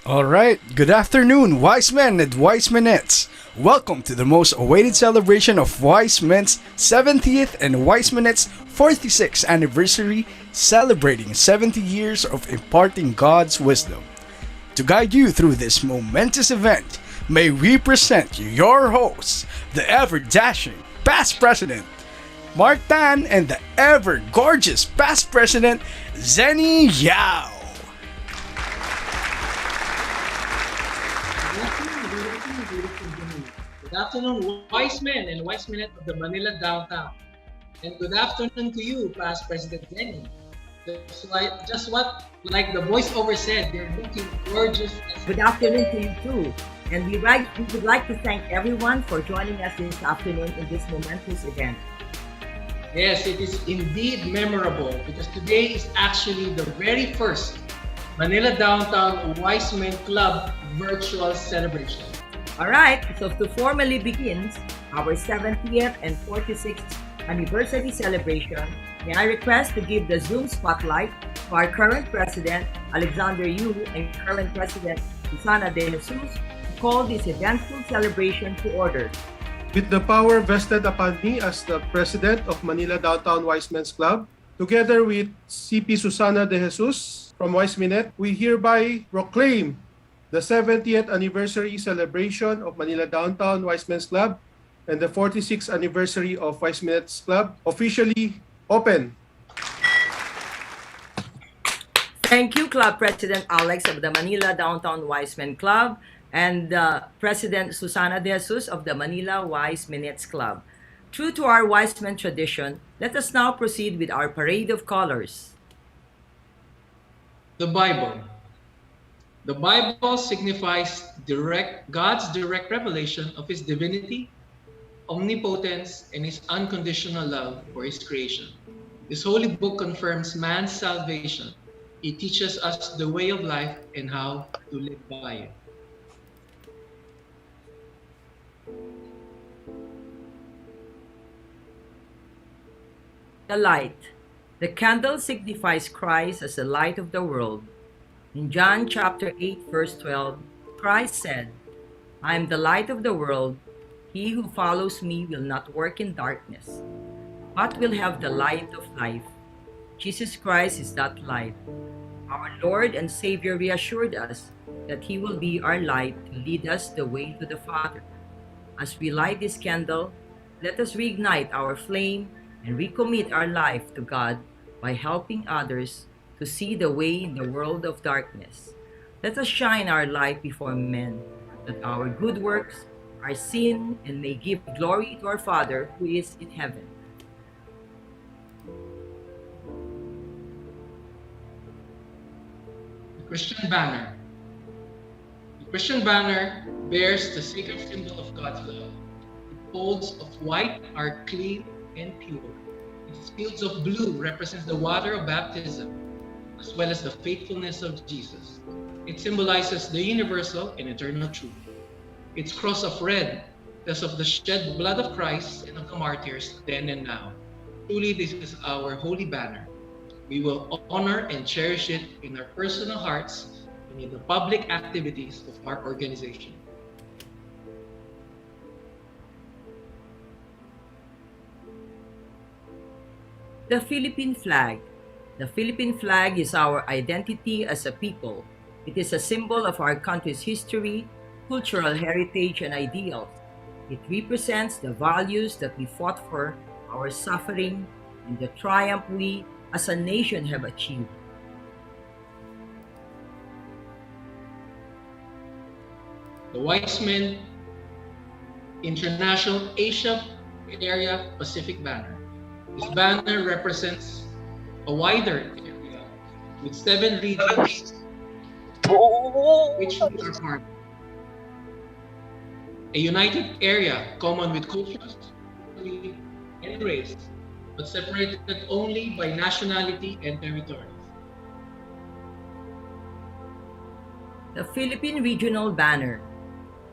All right, good afternoon, wise men and wise minettes. Welcome to the most awaited celebration of Wise Men's 70th and Wise Minettes 46th anniversary, celebrating 70 years of imparting God's wisdom. To guide you through this momentous event, may we present you your hosts, the ever dashing past president, Mark Tan, and the ever gorgeous past president, Zenny Yao. Good afternoon, wise men and wise minute of the Manila downtown. And good afternoon to you, past President Denny. Just what, like the voiceover said, you're looking gorgeous. Good afternoon to you too. And we would like to thank everyone for joining us this afternoon in this momentous event. Yes, it is indeed memorable because today is actually the very first Manila Downtown Wise Men Club virtual celebration. All right, so to formally begin our 70th and 46th anniversary celebration, may I request to give the Zoom spotlight to our current President, Alexander Yu, and current President, Susana De Jesus, to call this eventful celebration to order. With the power vested upon me as the President of Manila Downtown Wise Men's Club, together with CP Susana De Jesus from Wise Minette, we hereby proclaim the 70th anniversary celebration of Manila Downtown Wise Men's Club and the 46th anniversary of Wise Minette's Club officially open. Thank you, Club President Alex of the Manila Downtown Wise Men Club and President Susana De Jesus of the Manila Wise Minettes Club. True to our Wise Men tradition, let us now proceed with our parade of colors. The Bible. The Bible signifies God's direct revelation of His divinity, omnipotence, and His unconditional love for His creation. This holy book confirms man's salvation. It teaches us the way of life and how to live by it. The light. The candle signifies Christ as the light of the world. In John chapter 8, verse 12, Christ said, I am the light of the world. He who follows me will not work in darkness, but will have the light of life. Jesus Christ is that light. Our Lord and Savior reassured us that He will be our light to lead us the way to the Father. As we light this candle, let us reignite our flame and recommit our life to God by helping others to see the way in the world of darkness. Let us shine our light before men, that our good works are seen and may give glory to our Father who is in heaven. The Christian banner. The Christian banner bears the sacred symbol of God's love. The poles of white are clean and pure. Its fields of blue represents the water of baptism, as well as the faithfulness of Jesus. It symbolizes the universal and eternal truth. Its cross of red tells of the shed blood of Christ and of the martyrs then and now. Truly, this is our holy banner. We will honor and cherish it in our personal hearts and in the public activities of our organization. The Philippine flag. The Philippine flag is our identity as a people. It is a symbol of our country's history, cultural heritage, and ideals. It represents the values that we fought for, our suffering, and the triumph we as a nation have achieved. The Wise Men International Asia Area Pacific banner. This banner represents a wider area with 7 regions which we are part of. A united area common with cultures and race, but separated only by nationality and territories. The Philippine Regional Banner.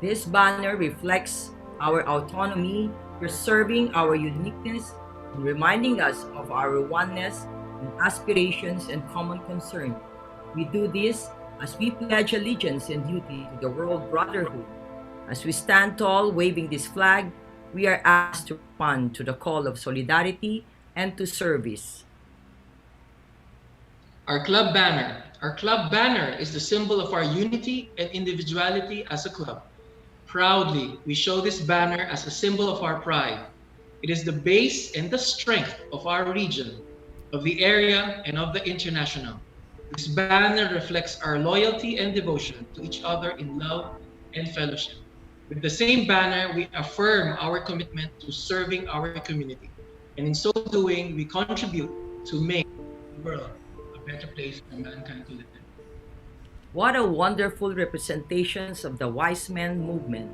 This banner reflects our autonomy, preserving our uniqueness, and reminding us of our oneness and aspirations and common concern. We do this as we pledge allegiance and duty to the world brotherhood. As we stand tall waving this flag, we are asked to respond to the call of solidarity and to service. Our club banner. Our club banner is the symbol of our unity and individuality as a club. Proudly, we show this banner as a symbol of our pride. It is the base and the strength of our region, of the area, and of the international. This banner reflects our loyalty and devotion to each other in love and fellowship. With the same banner, we affirm our commitment to serving our community. And in so doing, we contribute to make the world a better place for mankind to live in. What a wonderful representations of the wise men movement.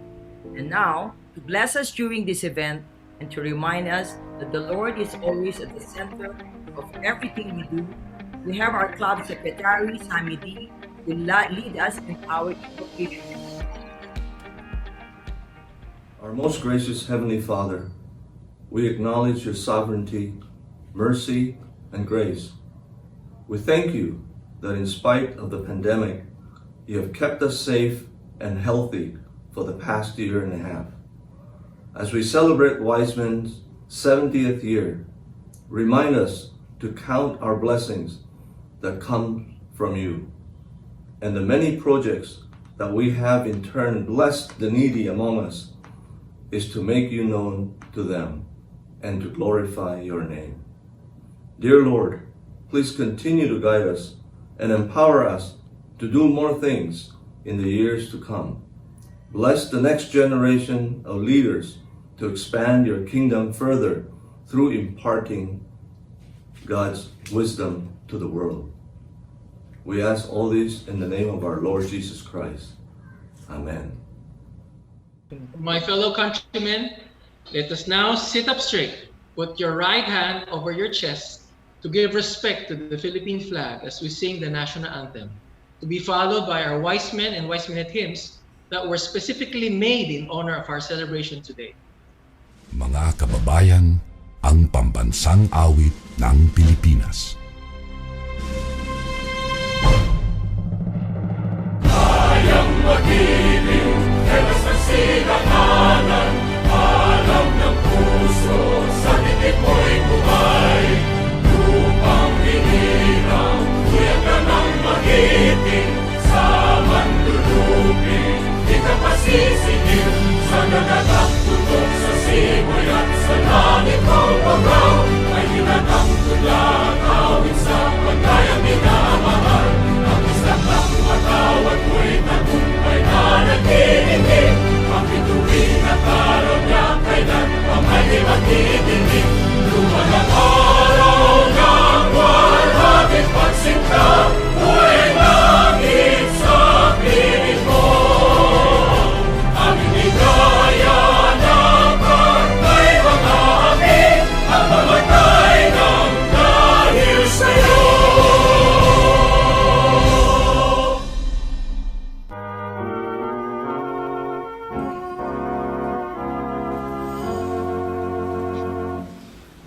And now, to bless us during this event and to remind us that the Lord is always at the center of everything we do, we have our club secretary, Sammy D, who will lead us in our invocation. Our most gracious Heavenly Father, we acknowledge your sovereignty, mercy, and grace. We thank you that in spite of the pandemic, you have kept us safe and healthy for the past year and a half. As we celebrate Wiseman's 70th year, remind us to count our blessings that come from you, and the many projects that we have in turn blessed the needy among us is to make you known to them and to glorify your name. Dear Lord, please continue to guide us and empower us to do more things in the years to come. Bless the next generation of leaders to expand your kingdom further through imparting God's wisdom to the world. We ask all this in the name of our Lord Jesus Christ. Amen. My fellow countrymen, let us now sit up straight. Put your right hand over your chest to give respect to the Philippine flag as we sing the national anthem, to be followed by our wise men and wise minute hymns that were specifically made in honor of our celebration today. Mga kababayan, ang pambansang awit ng Pilipinas. Kayang magiliw, helas ng silanganan, alam ng puso, sa titik mo'y buhay. Lupang hinirang, kuya ka ng magiting, sa manluluping, di ka pasisingil, sa nagagang tutok sa simoy at sa langit mong pagaw, ay hinatang tulad, awit sa pagkayang minamahal, ang isang ng matawad mo'y tagumpay na nagtitingin, ang bituin at araw niya kailan pa may di magtitingin, lumalang araw ng walhagit pagsinta, buhay langit sa piling mo. Aming ligaya na pagkay mga amin, ang mamatay ng dahil sa'yo.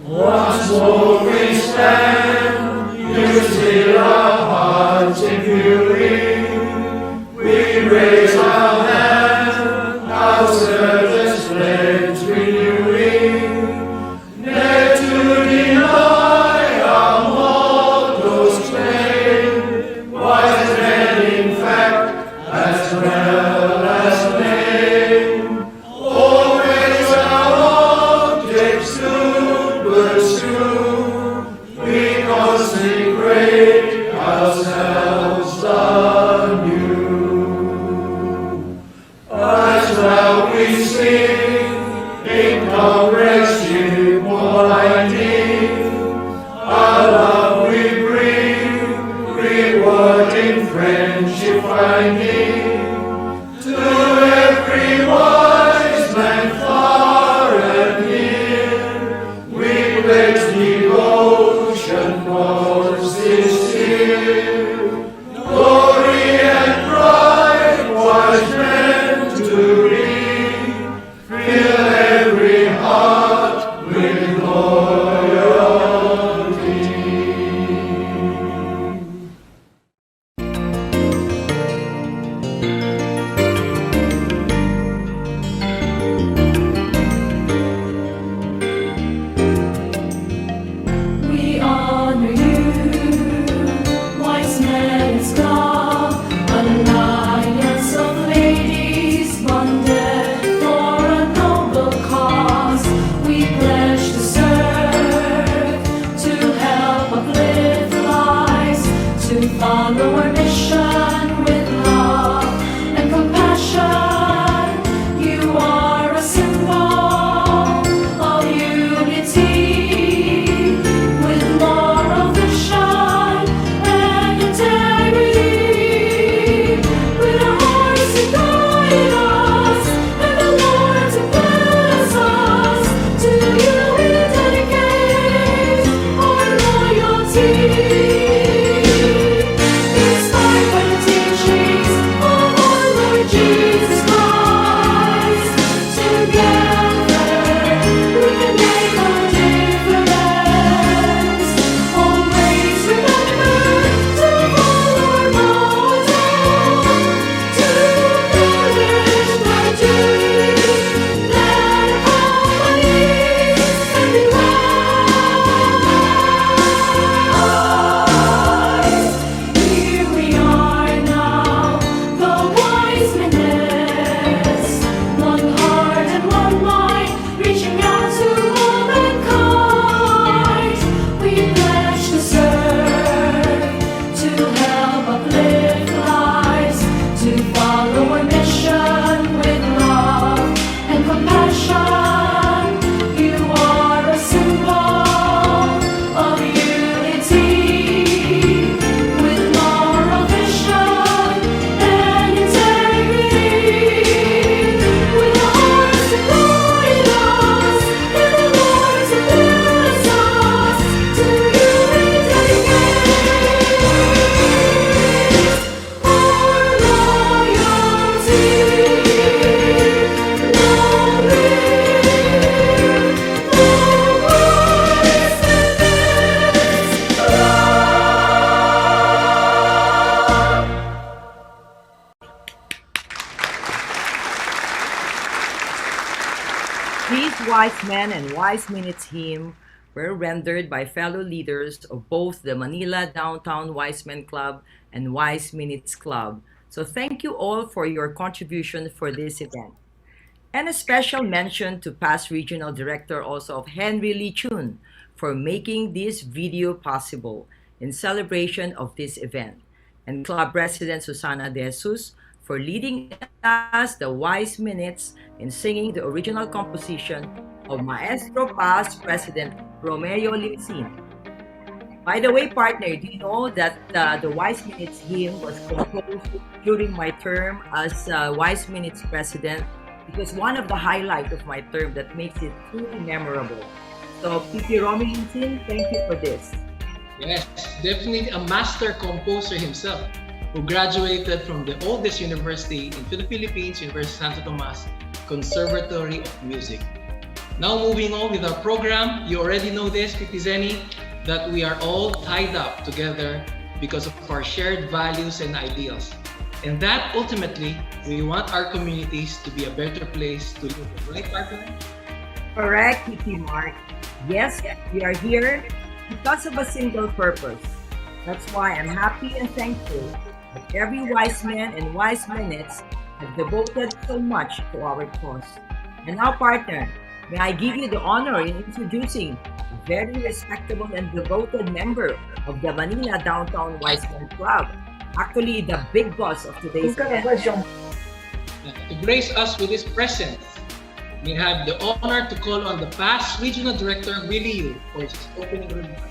Once more we stand, you still our hearts in fury. We raise our hand, our service pledge renewing, never to deny our motto's claim, wise men in fact as well as name. Always our objects to pursue, we consecrate ourselves anew. As now we sing in comradeship uniting, our love we bring, reward in friendship finding, These wise men and wise minutes hymn were rendered by fellow leaders of both the Manila Downtown Wise Men Club and Wise Minutes Club. So thank you all for your contribution for this event. And a special mention to past regional director also of Henry Lee Chun for making this video possible in celebration of this event. And Club President Susana De Jesus for leading us the wise minutes in singing the original composition of Maestro past President Romeo Limsin. By the way, partner, do you know that the Wise Minutes hymn was composed during my term as Wise Minutes president? Because one of the highlights of my term that makes it truly memorable. So, P.P. Romeo Limsin, thank you for this. Yes, definitely a master composer himself who graduated from the oldest university in the Philippines, University of Santo Tomas Conservatory of Music. Now moving on with our program, you already know this, Pipizeni, that we are all tied up together because of our shared values and ideals. And that ultimately, we want our communities to be a better place to live. Right, partner? Correct, P.P. Mark. Yes, we are here because of a single purpose. That's why I'm happy and thankful that every wise man and wise minutes have devoted so much to our cause. And now, partner, may I give you the honor in introducing a very respectable and devoted member of the Manila Downtown Wise Men Club, actually the big boss of today's event. To grace us with his presence, we have the honor to call on the past Regional Director Willie Yu for his opening remarks.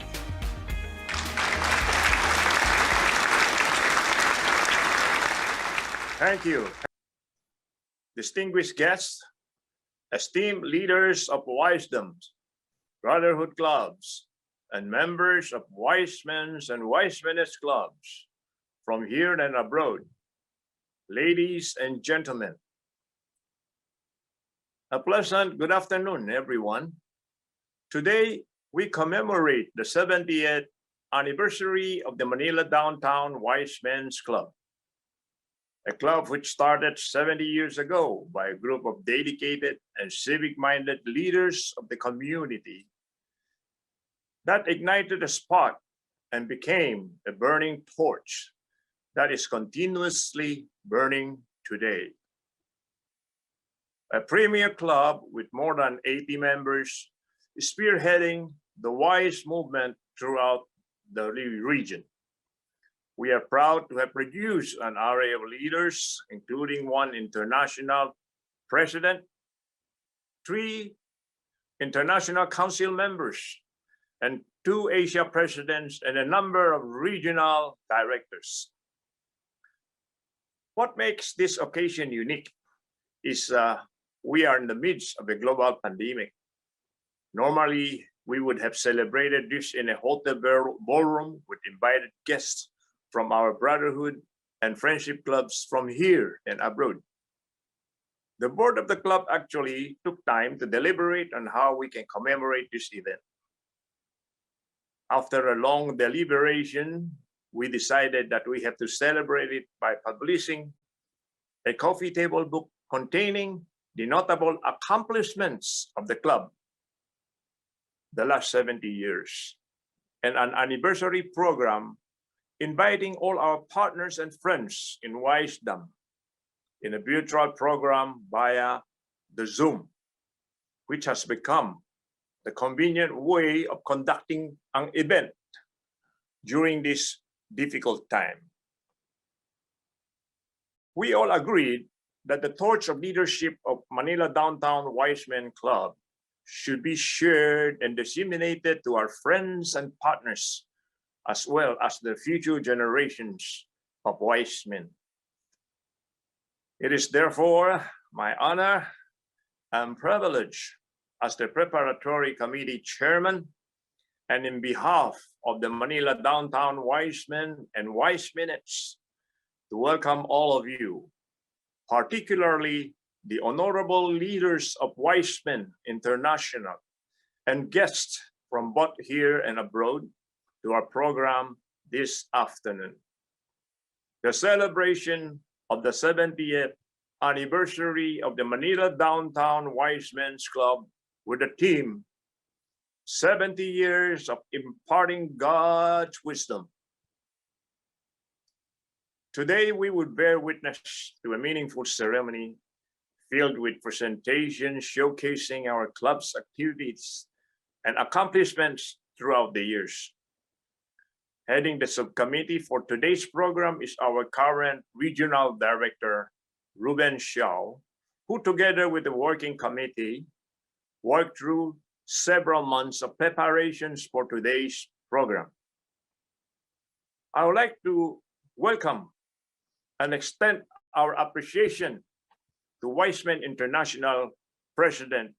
Thank you. Distinguished guests, esteemed leaders of wisdom, brotherhood clubs, and members of wise men's and wise minutes clubs from here and abroad, ladies and gentlemen. A pleasant good afternoon, everyone. Today, we commemorate the 70th anniversary of the Manila Downtown Wise Men's Club, a club which started 70 years ago by a group of dedicated and civic-minded leaders of the community that ignited a spark and became a burning torch that is continuously burning today. A premier club with more than 80 members spearheading the WISE movement throughout the region. We are proud to have produced an array of leaders, including one international president, 3 international council members, and 2 Asia presidents, and a number of regional directors. What makes this occasion unique is we are in the midst of a global pandemic. Normally, we would have celebrated this in a hotel ballroom with invited guests from our brotherhood and friendship clubs from here and abroad. The board of the club actually took time to deliberate on how we can commemorate this event. After a long deliberation, we decided that we have to celebrate it by publishing a coffee table book containing the notable accomplishments of the club the last 70 years, and an anniversary program inviting all our partners and friends in Wisdom in a virtual program via the Zoom, which has become the convenient way of conducting an event during this difficult time. We all agreed that the torch of leadership of Manila Downtown Wise Men Club should be shared and disseminated to our friends and partners, as well as the future generations of wise men. It is therefore my honor and privilege as the preparatory committee chairman, and in behalf of the Manila Downtown Wise Men and Wise Minutes, to welcome all of you, particularly the honorable leaders of Wise Men International and guests from both here and abroad to our program this afternoon. The celebration of the 70th anniversary of the Manila Downtown Wise Men's Club with the theme 70 Years of Imparting God's Wisdom. Today, we would bear witness to a meaningful ceremony filled with presentations showcasing our club's activities and accomplishments throughout the years. Heading the subcommittee for today's program is our current Regional Director, Ruben Xiao, who together with the working committee worked through several months of preparations for today's program. I would like to welcome and extend our appreciation to Wise Men International President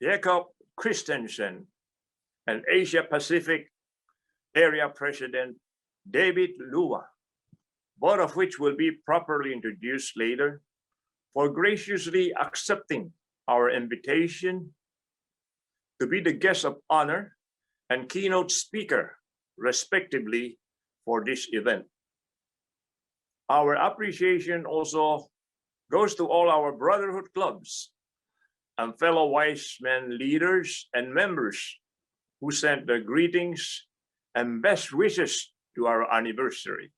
Jacob Christensen and Asia Pacific Area President David Lua, both of which will be properly introduced later, for graciously accepting our invitation to be the guest of honor and keynote speaker, respectively, for this event. Our appreciation also goes to all our brotherhood clubs and fellow Wise Men leaders and members who sent their greetings and best wishes to our anniversary.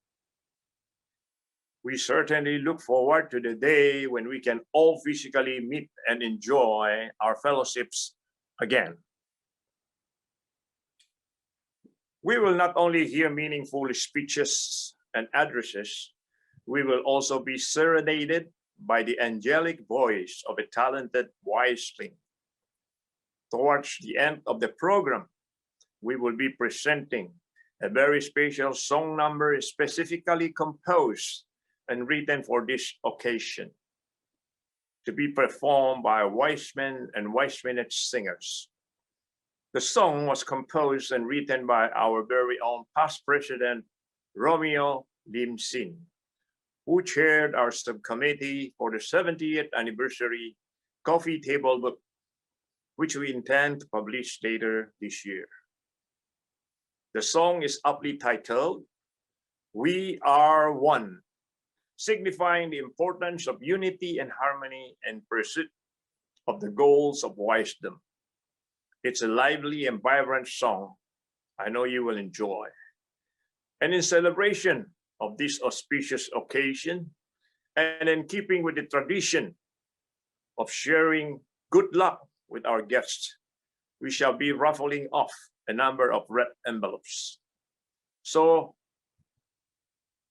We certainly look forward to the day when we can all physically meet and enjoy our fellowships again. We will not only hear meaningful speeches and addresses, we will also be serenaded by the angelic voice of a talented wiseling. Towards the end of the program, we will be presenting a very special song number specifically composed and written for this occasion, to be performed by Wise Men and Wise Minute singers. The song was composed and written by our very own past president, Romeo Lim Sin, who chaired our subcommittee for the 70th anniversary coffee table book, which we intend to publish later this year. The song is aptly titled, We Are One, signifying the importance of unity and harmony in pursuit of the goals of wisdom. It's a lively and vibrant song I know you will enjoy. And in celebration of this auspicious occasion, and in keeping with the tradition of sharing good luck with our guests, we shall be raffling off a number of red envelopes. So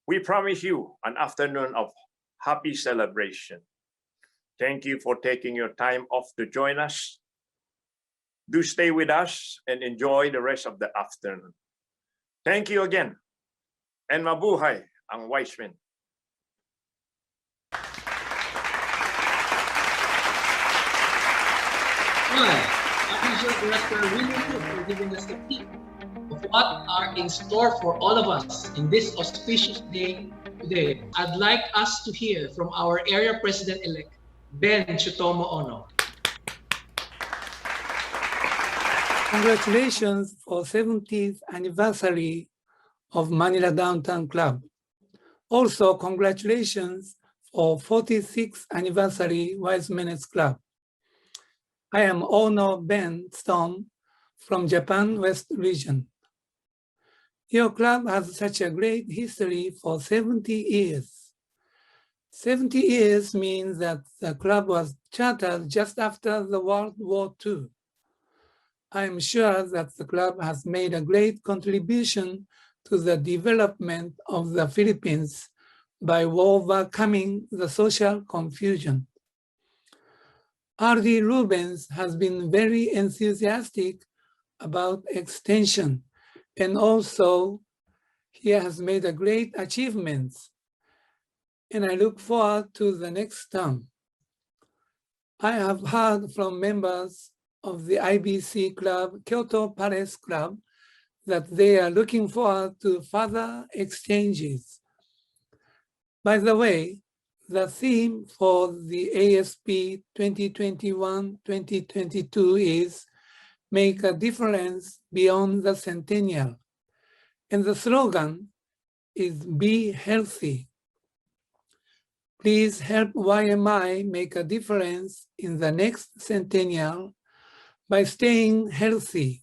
we promise you an afternoon of happy celebration. Thank you for taking your time off to join us. Do stay with us and enjoy the rest of the afternoon. Thank you again. And mabuhay ang Wise Men. Hi, Official Director William for giving us a peek of what are in store for all of us in this auspicious day today. I'd like us to hear from our Area President-elect, Ben Chutomo Ono. Congratulations for 70th anniversary of Manila Downtown Club. Also, congratulations for 46th anniversary Wise Men's Club. I am Ono Ben Storm from Japan West Region. Your club has such a great history for 70 years. 70 years means that the club was chartered just after the World War II. I am sure that the club has made a great contribution to the development of the Philippines by overcoming the social confusion. R.D. Rubens has been very enthusiastic about extension, and also he has made a great achievements, and I look forward to the next term. I have heard from members of the IBC Club, Kyoto Palace Club, that they are looking forward to further exchanges. By the way, the theme for the ASP 2021-2022 is Make a Difference Beyond the Centennial. And the slogan is Be Healthy. Please help YMI make a difference in the next centennial by staying healthy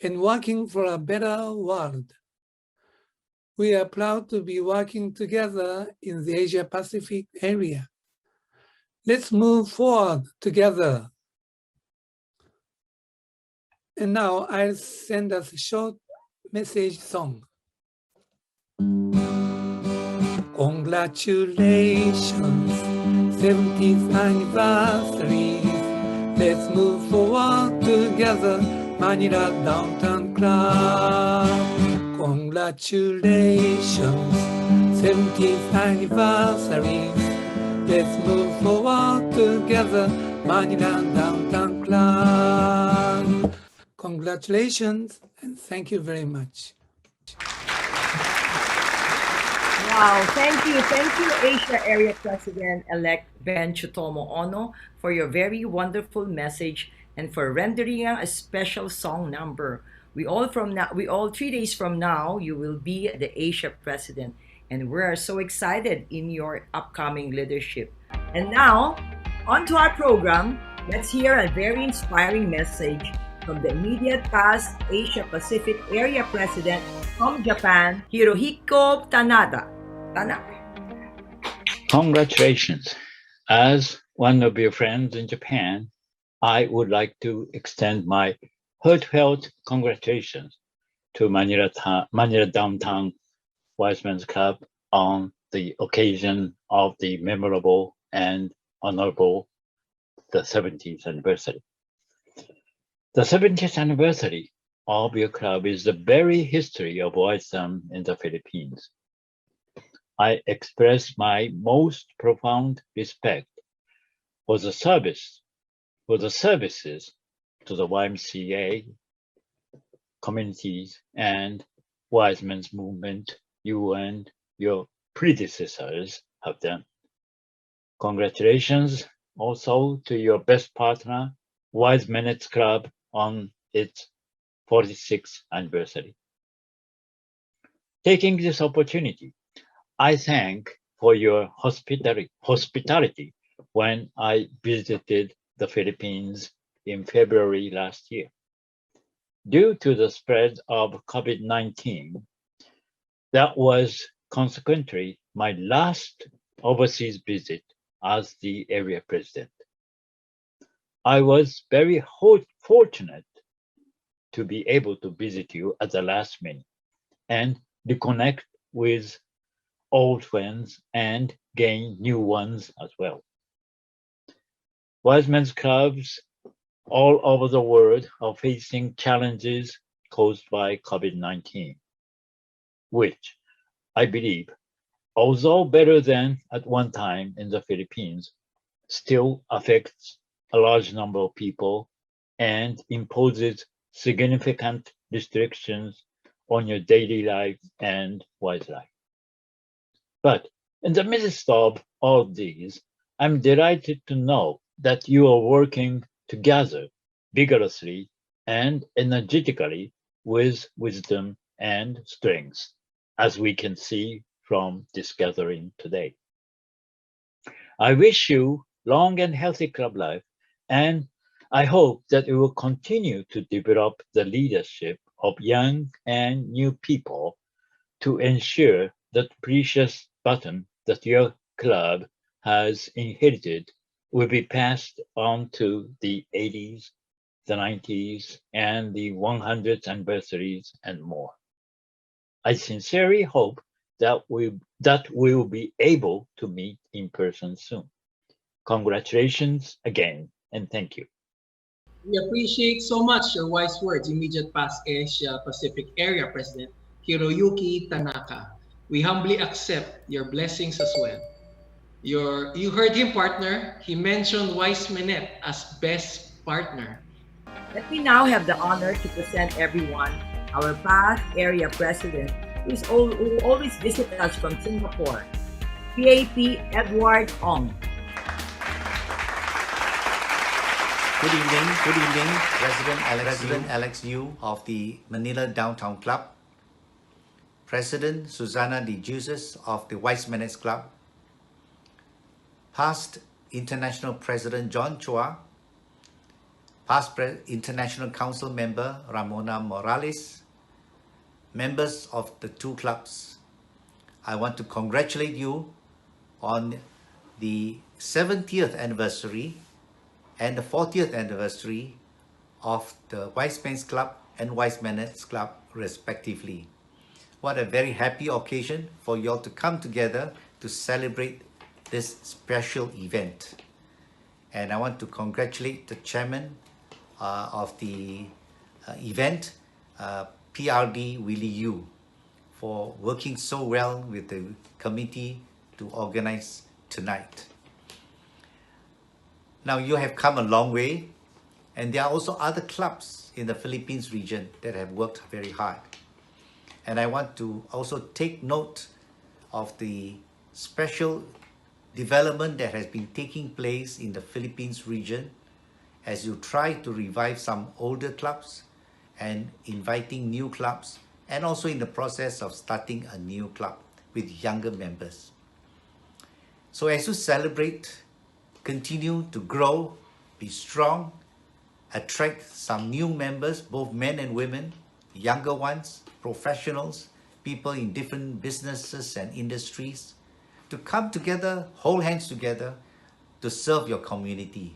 and working for a better world. We are proud to be working together in the Asia Pacific area. Let's move forward together. And now I'll send us a short message song. Congratulations, 70th anniversary. Let's move forward together, Manila Downtown Club. Congratulations, 70th anniversary. Let's move forward together, Manila Downtown Club. Congratulations and thank you very much. Wow, thank you, Asia Area President-elect Ben Chutomo Ono, for your very wonderful message and for rendering a special song number. We all 3 days from now, you will be the Asia President, and we are so excited in your upcoming leadership. And now, on to our program. Let's hear a very inspiring message from the immediate past Asia Pacific Area President from Japan, Hirohiko Tanaka. Congratulations. As one of your friends in Japan, I would like to extend my heartfelt congratulations to Manila Downtown Wise Men's Club on the occasion of the memorable and honorable the 70th anniversary. The 70th anniversary of your club is the very history of wisdom in the Philippines. I express my most profound respect for the services to the YMCA communities and Wise Men's Movement you and your predecessors have done. Congratulations also to your best partner, Wise Men's Club, on its 46th anniversary. Taking this opportunity, I thank for your hospitality when I visited the Philippines in February last year. Due to the spread of COVID-19, that was consequently my last overseas visit as the area president. I was very fortunate to be able to visit you at the last minute and reconnect with old friends and gain new ones as well. Wise Men's Clubs all over the world are facing challenges caused by COVID-19, which I believe, although better than at one time in the Philippines, still affects a large number of people and imposes significant restrictions on your daily life and wise life. But in the midst of all these, I'm delighted to know that you are working together vigorously and energetically with wisdom and strength, as we can see from this gathering today. I wish you long and healthy club life, and I hope that you will continue to develop the leadership of young and new people to ensure that precious baton that your club has inherited will be passed on to the 80s, the 90s, and the 100th anniversaries and more. I sincerely hope that we will be able to meet in person soon. Congratulations again, and thank you. We appreciate so much your wise words, immediate past Asia Pacific Area President Hiroyuki Tanaka. We humbly accept your blessings as well. You heard him, partner. He mentioned Wise Minette as best partner. Let me now have the honor to present everyone our past area president who always visits us from Singapore, PAP Edward Ong. Good evening, President Alex Yu of the Manila Downtown Club, President Susana De Jesus of the Wise Men's Club, past International President John Chua, past International Council member Ramona Morales, members of the two clubs, I want to congratulate you on the 70th anniversary and the 40th anniversary of the Wise Men's Club and Wise Men's Club respectively. What a very happy occasion for you all to come together to celebrate this special event. And I want to congratulate the chairman of the event, PRD Willie Yu, for working so well with the committee to organize tonight. Now you have come a long way, and there are also other clubs in the Philippines region that have worked very hard. And I want to also take note of the special development that has been taking place in the Philippines region as you try to revive some older clubs and inviting new clubs, and also in the process of starting a new club with younger members. So as you celebrate, continue to grow, be strong, attract some new members, both men and women, younger ones, professionals, people in different businesses and industries, to come together, hold hands together to serve your community.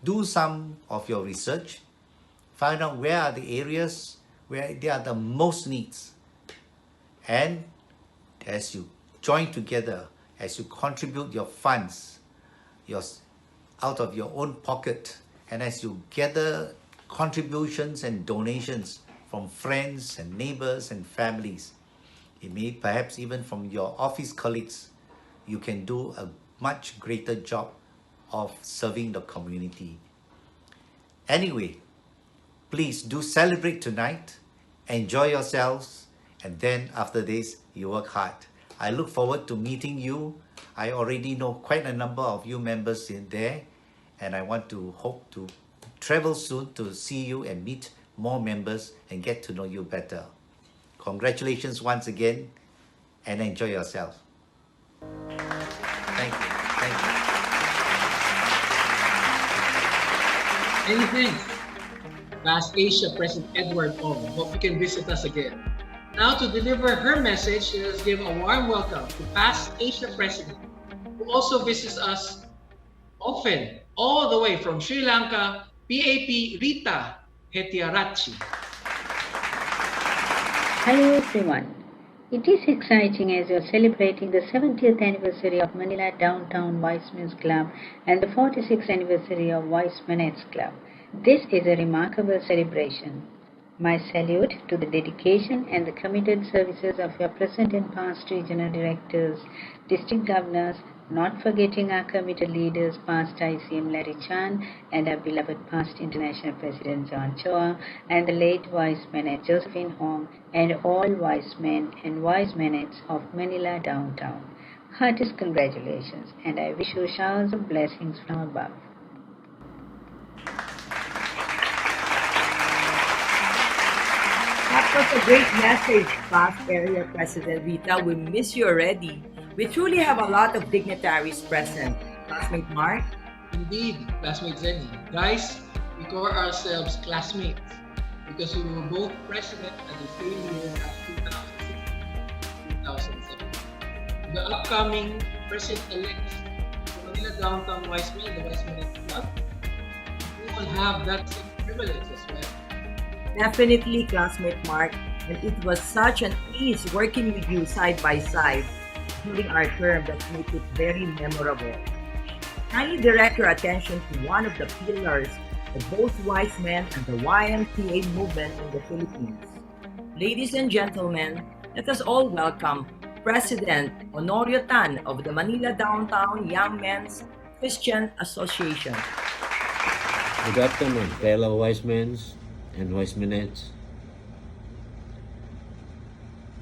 Do some of your research, find out where are the areas where there are the most needs. And as you join together, as you contribute your funds out of your own pocket, and as you gather contributions and donations from friends and neighbors and families, it may perhaps even from your office colleagues, you can do a much greater job of serving the community. Anyway, please do celebrate tonight, enjoy yourselves, and then after this, you work hard. I look forward to meeting you. I already know quite a number of you members in there, and I want to hope to travel soon to see you and meet more members and get to know you better. Congratulations once again, and enjoy yourself. Thank you. Thank you. Many thanks, Past Asia President Edward Ong. Hope you can visit us again. Now to deliver her message, let us give a warm welcome to Past Asia President, who also visits us often, all the way from Sri Lanka, PAP Rita Hetiarachi. Hello everyone. It is exciting as you are celebrating the 70th anniversary of Manila Downtown Wise Men's Club and the 46th anniversary of Wise Men's Club. This is a remarkable celebration. My salute to the dedication and the committed services of your present and past regional directors, district governors, not forgetting our committed leaders, past ICM Larry Chan and our beloved past International President John Chua, and the late Wise Menet Josephine Hong, and all wise men and wise menets of Manila Downtown. Heartiest congratulations, and I wish you showers of blessings from above. That was a great message, Past Area President Rita. We miss you already. We truly have a lot of dignitaries present. Classmate Mark? Indeed, classmate Zenny. Guys, we call ourselves classmates because we were both president at the same year as 2007. The upcoming president-elect for Manila Downtown Wise Men, the Wise Men Club, we will have that same privilege as well. Definitely, classmate Mark. And it was such an ease working with you side by side during our term that made it very memorable. Kindly direct your attention to one of the pillars of both Wise Men and the YMCA movement in the Philippines. Ladies and gentlemen, let us all welcome President Honorio Tan of the Manila Downtown Young Men's Christian Association. Good afternoon, fellow Wise Men and Wise Menettes.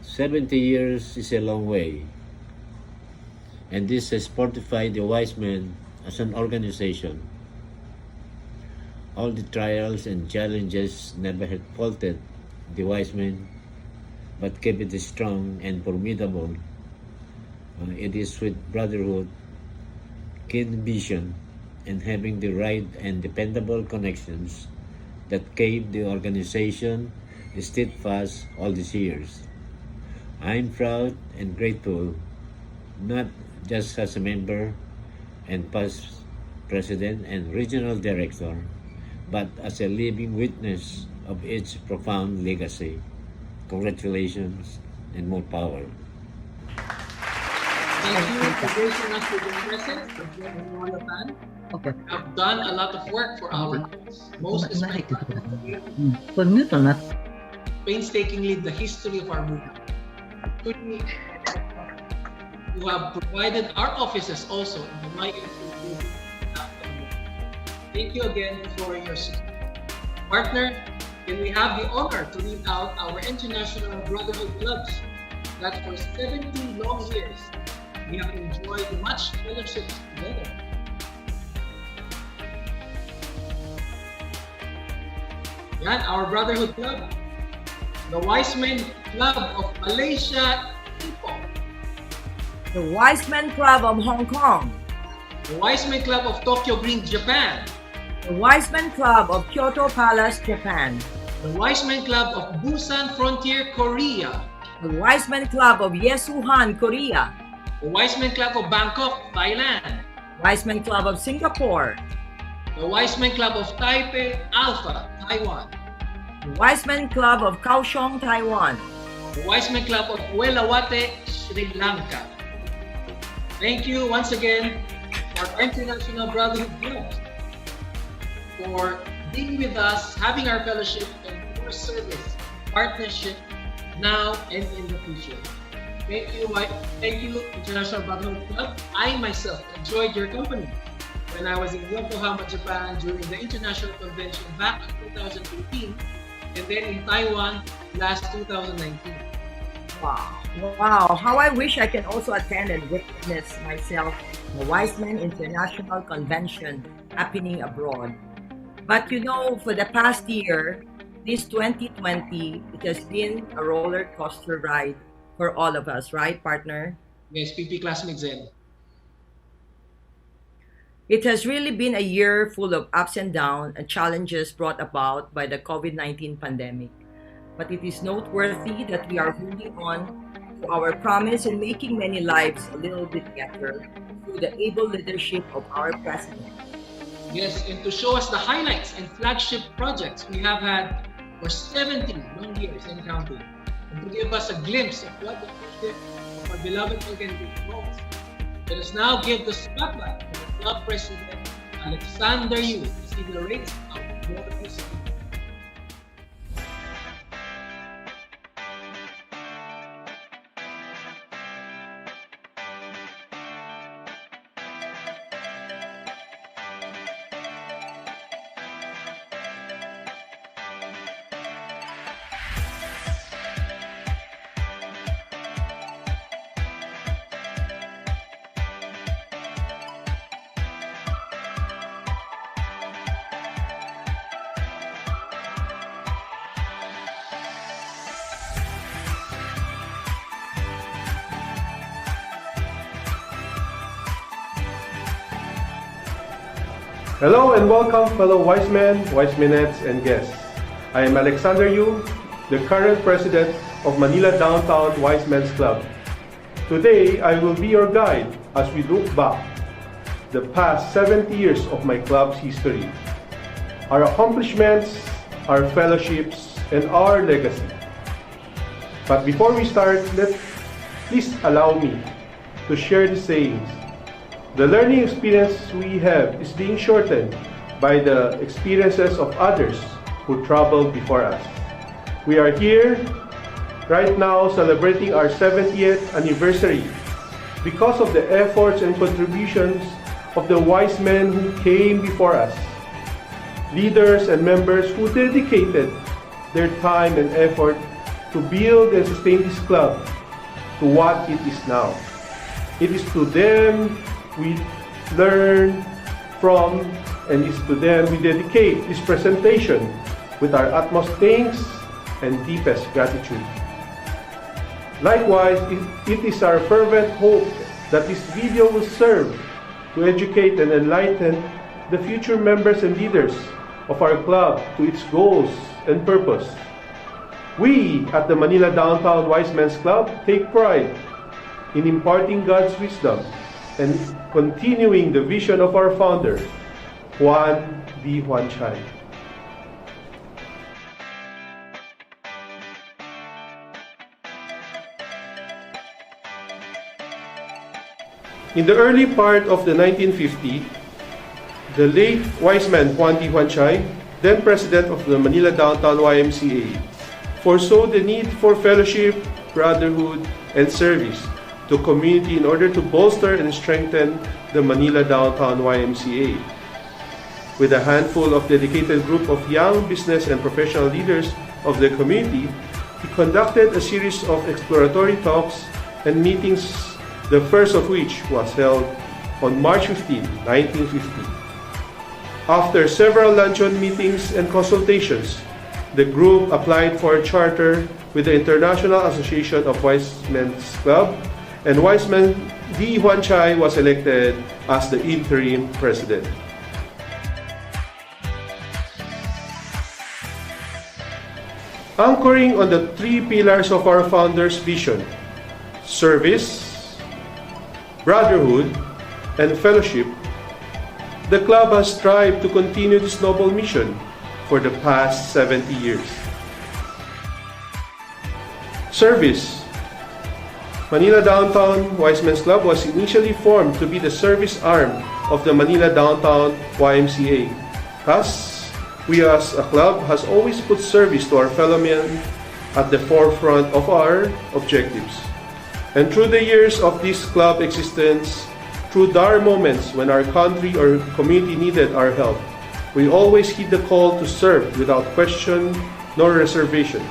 70 years is a long way, and this has fortified the Wise Men as an organization. All the trials and challenges never had faulted the Wise Men, but kept it strong and formidable. It is with brotherhood keen vision, and having the right and dependable connections that kept the organization steadfast all these years. I'm proud and grateful, not just as a member and past president and regional director, but as a living witness of its profound legacy. Congratulations and more power. Thank you for gracing us with your presence. Okay. Have done a lot of work for our cause. Most especially painstakingly the history of our movement. Truly, you have provided our offices also in the YMCA. Thank you again for your support. Partner, can we have the honor to read out our international brotherhood clubs that for 17 long years we have enjoyed much fellowship together. Yan, our brotherhood club. The Wise Men Club of Malaysia, Ipoh. The Wise Men Club of Hong Kong. The Wise Men Club of Tokyo Green, Japan. The Wise Men Club of Kyoto Palace, Japan. The Wise Men Club of Busan Frontier, Korea. The Wise Men Club of Yesuhan, Korea. The Wise Men Club of Bangkok, Thailand. Wise Men Club of Singapore. The Wise Men Club of Taipei, Alpha, Taiwan. The Wise Men Club of Kaohsiung, Taiwan. The Wise Men Club of Welawate, Sri Lanka. Thank you once again for our International Brotherhood Clubs for being with us, having our fellowship and your service, partnership now and in the future. Thank you, International Brotherhood Club. I myself enjoyed your company when I was in Yokohama, Japan during the International Convention back in 2018 and then in Taiwan last 2019. Wow, how I wish I can also attend and witness myself the Wise Men International Convention happening abroad. But you know, for the past year, this 2020, it has been a roller coaster ride for all of us, right, partner? Yes, PP classmates in. It has really been a year full of ups and downs and challenges brought about by the COVID-19 pandemic. But it is noteworthy that we are holding on to our promise and making many lives a little bit better through the able leadership of our president. Yes, and to show us the highlights and flagship projects we have had for 17 long years and counting, and to give us a glimpse of what the future of our beloved organization holds. Let us now give the spotlight to the club president, Alexander Yu, as he narrates our global history. Hello and welcome, fellow wise men, wise minettes, and guests. I am Alexander Yu, the current president of Manila Downtown Wise Men's Club. Today, I will be your guide as we look back the past 70 years of my club's history, our accomplishments, our fellowships, and our legacy. But before we start, please allow me to share the sayings. The learning experience we have is being shortened by the experiences of others who traveled before us. We are here right now celebrating our 70th anniversary because of the efforts and contributions of the wise men who came before us, leaders and members who dedicated their time and effort to build and sustain this club to what it is now. It is to them we learn from, and it's to them we dedicate this presentation with our utmost thanks and deepest gratitude. Likewise, it is our fervent hope that this video will serve to educate and enlighten the future members and leaders of our club to its goals and purpose. We at the Manila Downtown Wise Men's Club take pride in imparting God's wisdom and continuing the vision of our founder, Juan D. Huanchay. In the early part of the 1950s, the late wise man Juan D. Huanchay, then president of the Manila Downtown YMCA, foresaw the need for fellowship, brotherhood, and service to community in order to bolster and strengthen the Manila Downtown YMCA. With a handful of dedicated group of young business and professional leaders of the community, he conducted a series of exploratory talks and meetings, the first of which was held on March 15, 1950. After several luncheon meetings and consultations, the group applied for a charter with the International Association of Wise Men's Club, and Wise Man D. Huanchay was elected as the interim president. Anchoring on the three pillars of our founder's vision, service, brotherhood, and fellowship, the club has strived to continue this noble mission for the past 70 years. Service. Manila Downtown Wise Men's Club was initially formed to be the service arm of the Manila Downtown YMCA. Thus, we as a club has always put service to our fellow men at the forefront of our objectives. And through the years of this club existence, through dire moments when our country or community needed our help, we always heed the call to serve without question nor reservation.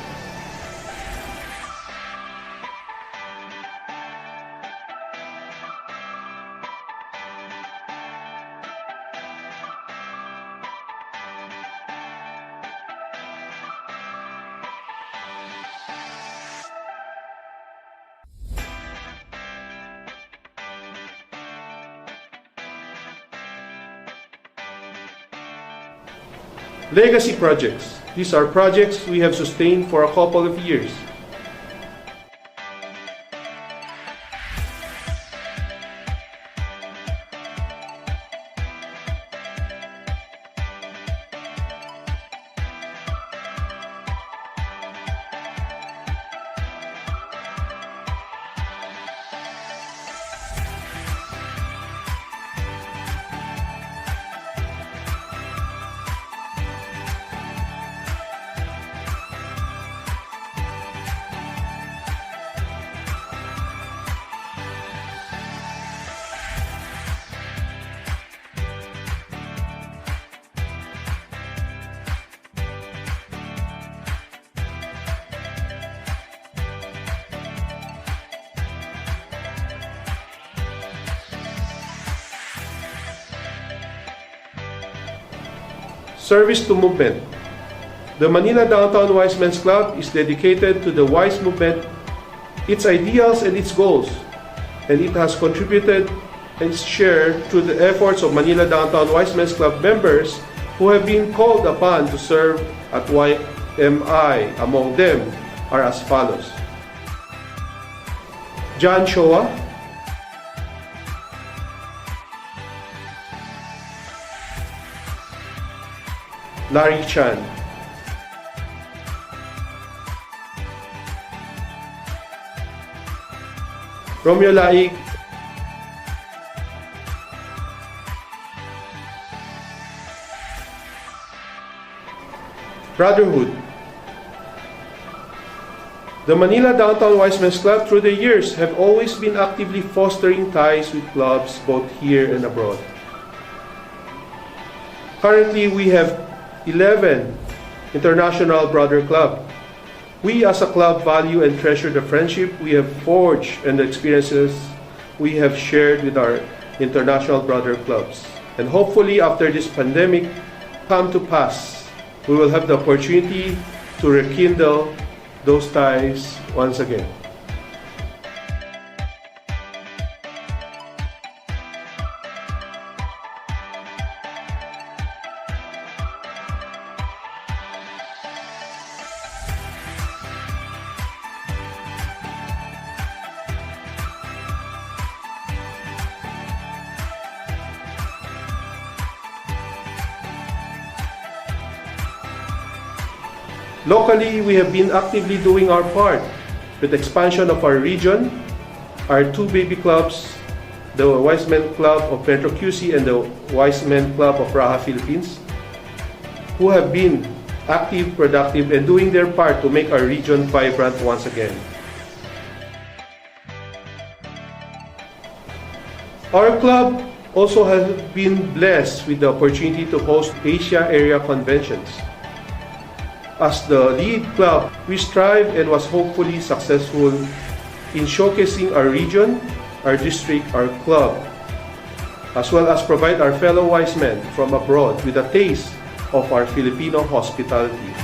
Legacy projects. These are projects we have sustained for a couple of years. Service to movement. The Manila Downtown Wise Men's Club is dedicated to the Wise movement, its ideals and its goals, and it has contributed its share through the efforts of Manila Downtown Wise Men's Club members who have been called upon to serve at YMI. Among them are as follows: John Shoa, Larry Chan, Romeo Laig, Brotherhood. The Manila Downtown Wise Men's Club through the years have always been actively fostering ties with clubs both here and abroad. Currently, we have 11 International Brother Club. We as a club value and treasure the friendship we have forged and the experiences we have shared with our international brother clubs. And hopefully after this pandemic come to pass, we will have the opportunity to rekindle those ties once again. Locally, we have been actively doing our part with expansion of our region, our two baby clubs, the Wise Men Club of Metro QC and the Wise Men Club of Raha, Philippines, who have been active, productive, and doing their part to make our region vibrant once again. Our club also has been blessed with the opportunity to host Asia area conventions. As the lead club, we strive and was hopefully successful in showcasing our region, our district, our club, as well as provide our fellow wise men from abroad with a taste of our Filipino hospitality.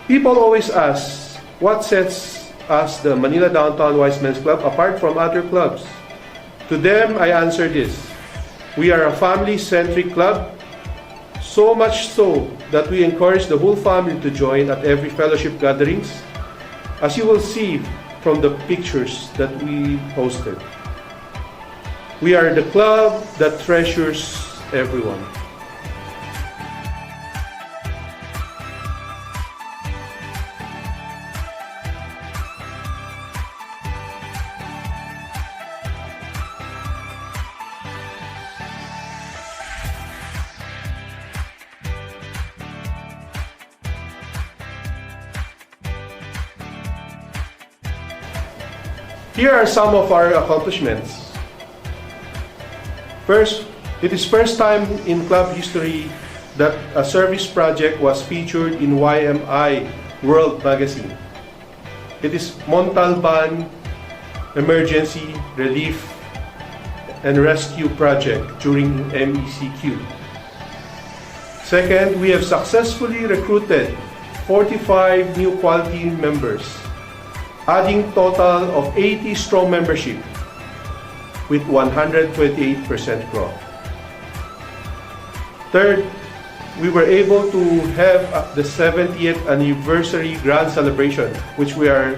People always ask, what sets us, the Manila Downtown Wise Men's Club, apart from other clubs? To them, I answer this. We are a family-centric club, so much so that we encourage the whole family to join at every fellowship gatherings, as you will see from the pictures that we posted. We are the club that treasures everyone. Here are some of our accomplishments. First, it is first time in club history that a service project was featured in YMI World Magazine. It is Montalban Emergency Relief and Rescue Project during MECQ. Second, we have successfully recruited 45 new quality members, adding total of 80 strong membership with 128% growth. Third, we were able to have the 70th anniversary grand celebration, which we are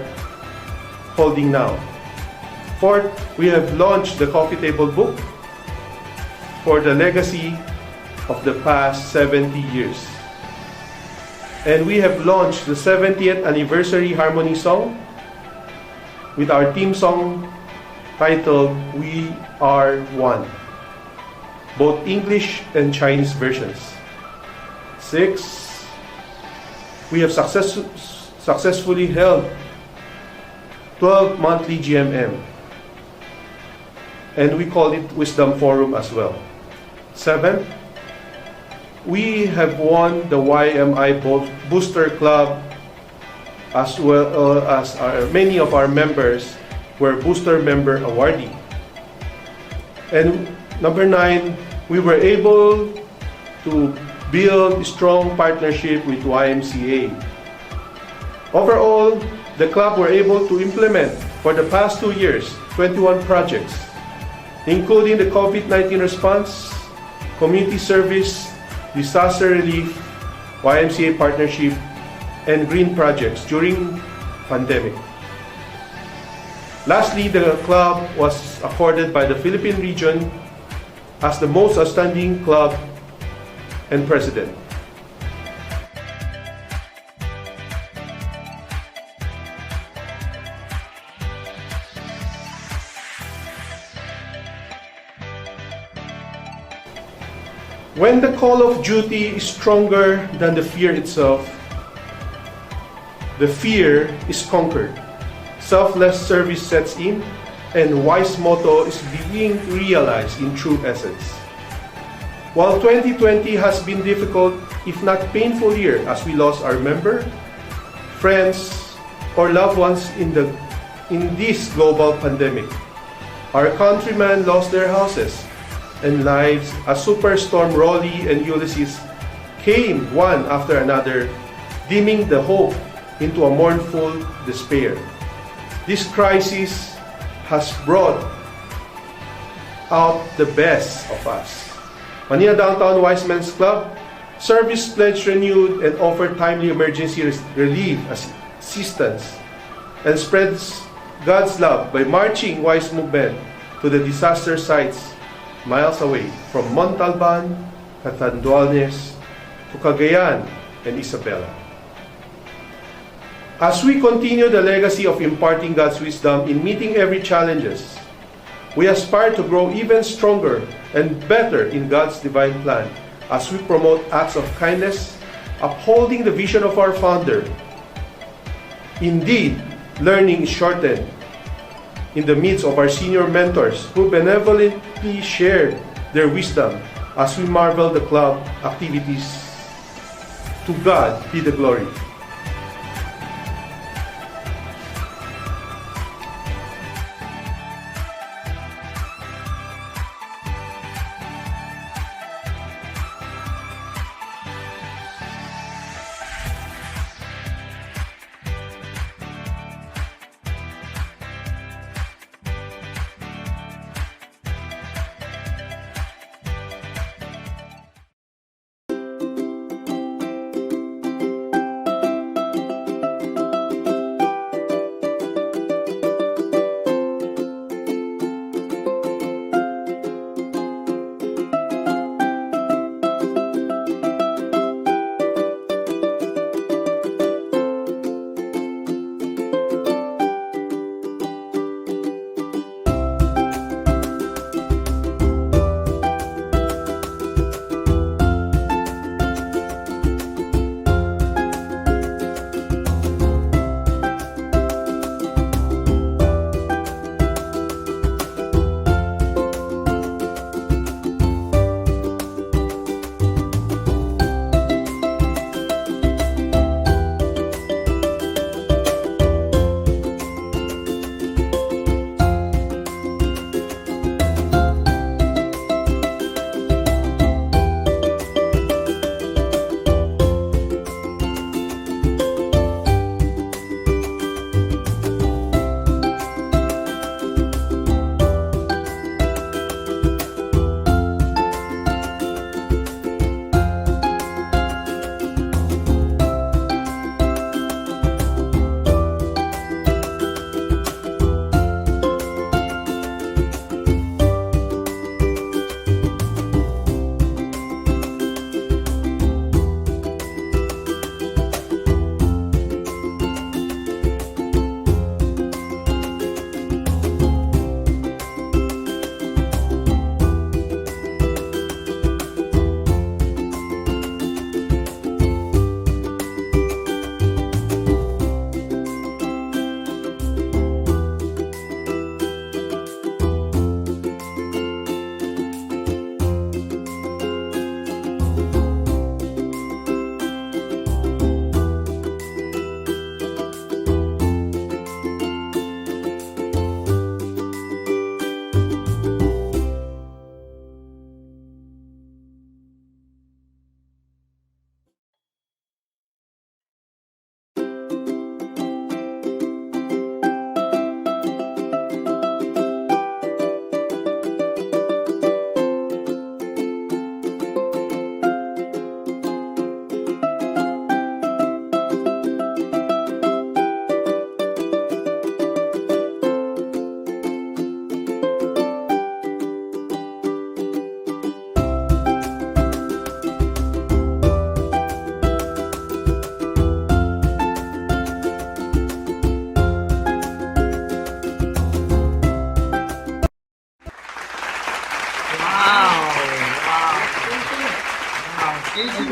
holding now. Fourth, we have launched the coffee table book for the legacy of the past 70 years. And we have launched the 70th anniversary harmony song with our theme song titled We Are One, both English and Chinese versions. 6, we have successfully held 12 monthly GMM, and we call it Wisdom Forum as well. 7, we have won the YMI Booster Club, as well as many of our members were Booster Member Awardee. And number 9, we were able to build a strong partnership with YMCA. Overall, the club were able to implement for the past 2 years 21 projects, including the COVID-19 response, community service, disaster relief, YMCA partnership, and green projects during pandemic. Lastly, the club was accorded by the Philippine region as the most outstanding club and president. When the call of duty is stronger than the fear itself, the fear is conquered, selfless service sets in, and wise motto is being realized in true essence. While 2020 has been difficult, if not painful year, as we lost our member, friends, or loved ones in this global pandemic. Our countrymen lost their houses and lives as Superstorm Rolly and Ulysses came one after another, dimming the hope into a mournful despair. This crisis has brought out the best of us. Manila Downtown Wise Men's Club service pledge renewed and offered timely emergency relief assistance and spreads God's love by marching Wise Movement to the disaster sites miles away from Montalban, Catanduanes, to Cagayan and Isabela. As we continue the legacy of imparting God's wisdom in meeting every challenges, we aspire to grow even stronger and better in God's divine plan as we promote acts of kindness, upholding the vision of our founder. Indeed, learning is shortened in the midst of our senior mentors who benevolently shared their wisdom as we marvel the club activities. To God be the glory.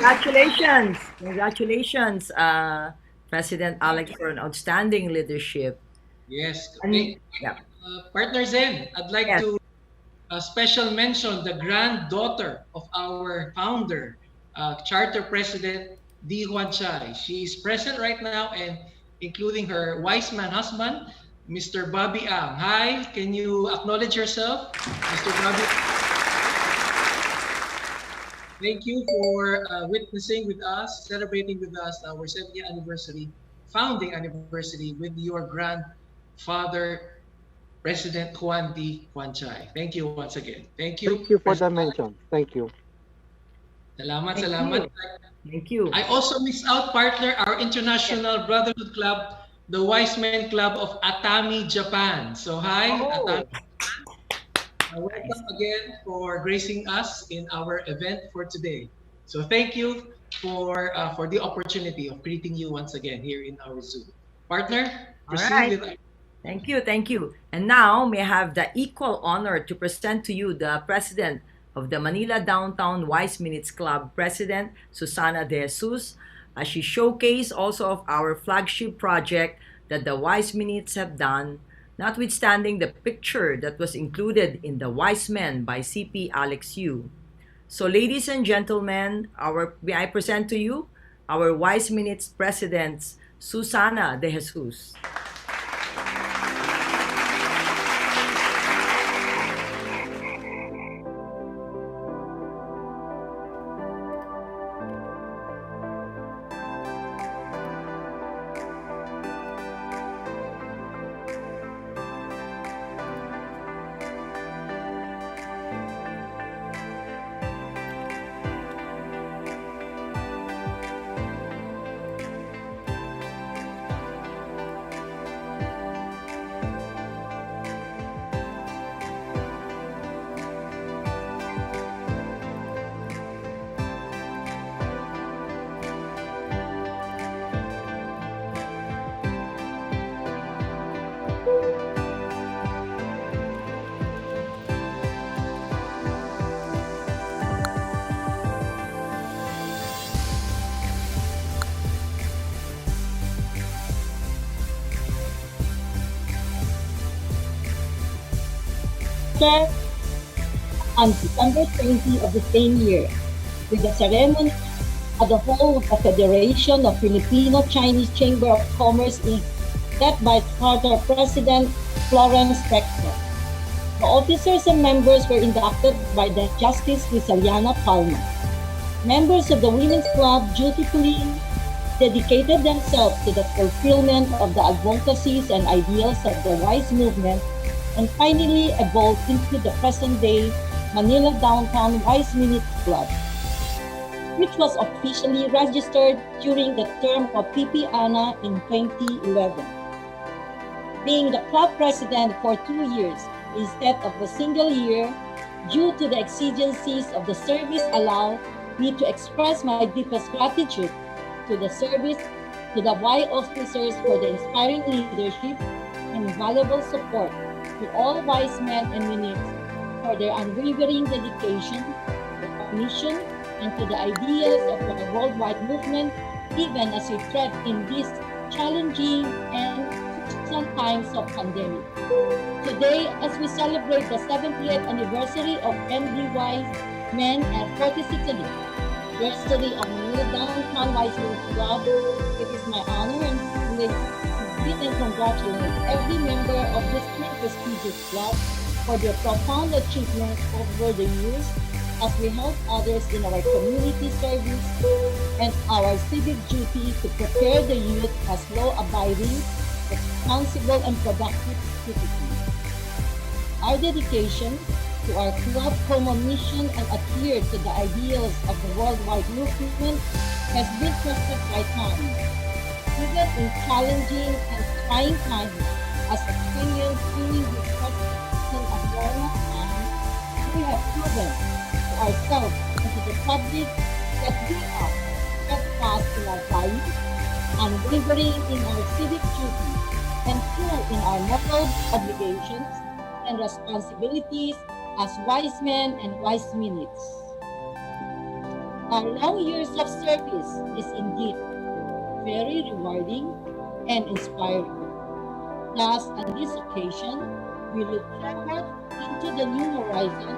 Congratulations! Congratulations, President Alex, for an outstanding leadership. Yes. And, Okay. yeah. Partner Zen, I'd like Yes. to a special mention, the granddaughter of our founder, Charter President Di Huan Chai. She is present right now, and including her wise man husband, Mr. Bobby Ang. Hi, can you acknowledge yourself, Mr. Bobby? Thank you for witnessing with us, celebrating with us our 70th anniversary, founding anniversary with your grandfather, President Juan D. Juan Chai. Thank you once again. Thank you, Thank you for the President. mention. Thank you. Salamat, Thank salamat. you. Thank you. I also miss out, partner, our International Brotherhood Club, the Wise Men Club of Atami, Japan. So hi, Oh, Atami. Welcome again for gracing us in our event for today. So thank you for the opportunity of greeting you once again here in our Zoom. Partner, all proceed right. with. Thank you, thank you. And now may I have the equal honor to present to you the President of the Manila Downtown Wise Minutes Club, President Susana De Jesus, as she showcased also of our flagship project that the Wise Minutes have done, notwithstanding the picture that was included in the Wise Men by CP Alex Yu. So ladies and gentlemen, may I present to you our Wise Minutes President, Susana De Jesus. On December 20 of the same year, with the ceremony at the hall of the Federation of Filipino-Chinese Chamber of Commerce Inc., led by Charter President Florence Texter. The officers and members were inducted by the Justice Rizaliana Palma. Members of the Women's Club dutifully dedicated themselves to the fulfillment of the advocacies and ideals of the WISE movement and finally evolved into the present-day Manila Downtown Wise Minutes Club, which was officially registered during the term of PP Ana in 2011. Being the club president for 2 years instead of a single year, due to the exigencies of the service, allow me to express my deepest gratitude to the service, to the Y officers for the inspiring leadership and valuable support, to all wise men and minutes for their unwavering dedication to the mission and to the ideals of the worldwide movement, even as we tread in these challenging and times of pandemic. Today, as we celebrate the 70th anniversary of MDY Men and 46th anniversary of Manila Downtown Wise Minutes Club, it is my honor and privilege to greet and congratulate every member of this prestigious club for their profound achievements over the years as we help others in our community service and our civic duty to prepare the youth as law-abiding, responsible, and productive citizens. Our dedication to our club common mission and adhere to the ideals of the worldwide movement has been tested by time, even in challenging and trying times as experienced during this season of Corona time. We have proven to ourselves and to the public that we are steadfast in our values, unwavering in our civic duty, and true in our moral obligations and responsibilities as wise men and wise minutes. Our long years of service is indeed very rewarding and inspiring. Thus, on this occasion, we look forward into the new horizon.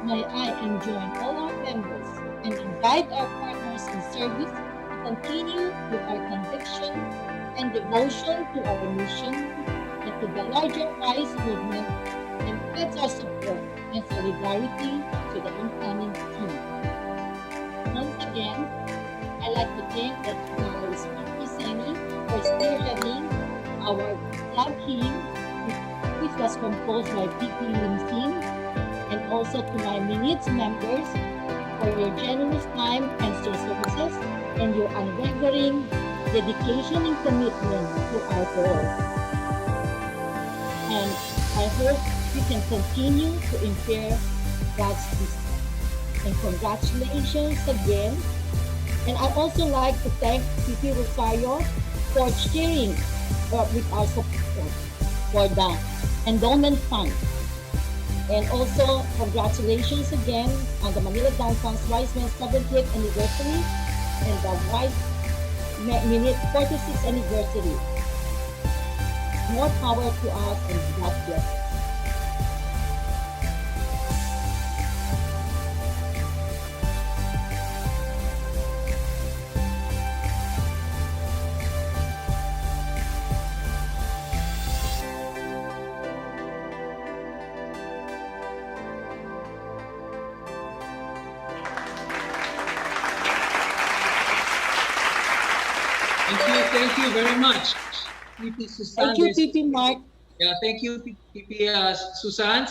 May I enjoin all our members and invite our partners in service to continue with our conviction and devotion to our mission and to the larger WISE movement, and pledge our support and solidarity to the incoming team. Once again, I'd like to thank the Speaker Seni for spearheading our club hymn, which was composed by PP Lim, and also to my Minutes members for your generous time and services and your unwavering dedication and commitment to our cause. And I hope we can continue to impair God's peace. And congratulations again. And I'd also like to thank PP Rosario for sharing with our support for the endowment fund. And also, congratulations again on the Manila Downtown's WISE Men's 70th anniversary and the WISE Minute 46th anniversary. More power to us and God bless. Thank you very much, PP Susan. Thank you, PP Mark. Yeah, thank you, PP Susan,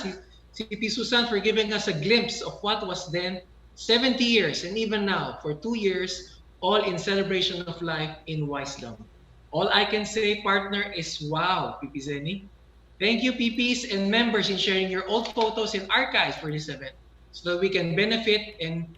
CP Susan, for giving us a glimpse of what was then 70 years, and even now, for 2 years, all in celebration of life in Wisdom. All I can say, partner, is wow, PP Zeni. Thank you, PPs and members, in sharing your old photos and archives for this event, so that we can benefit and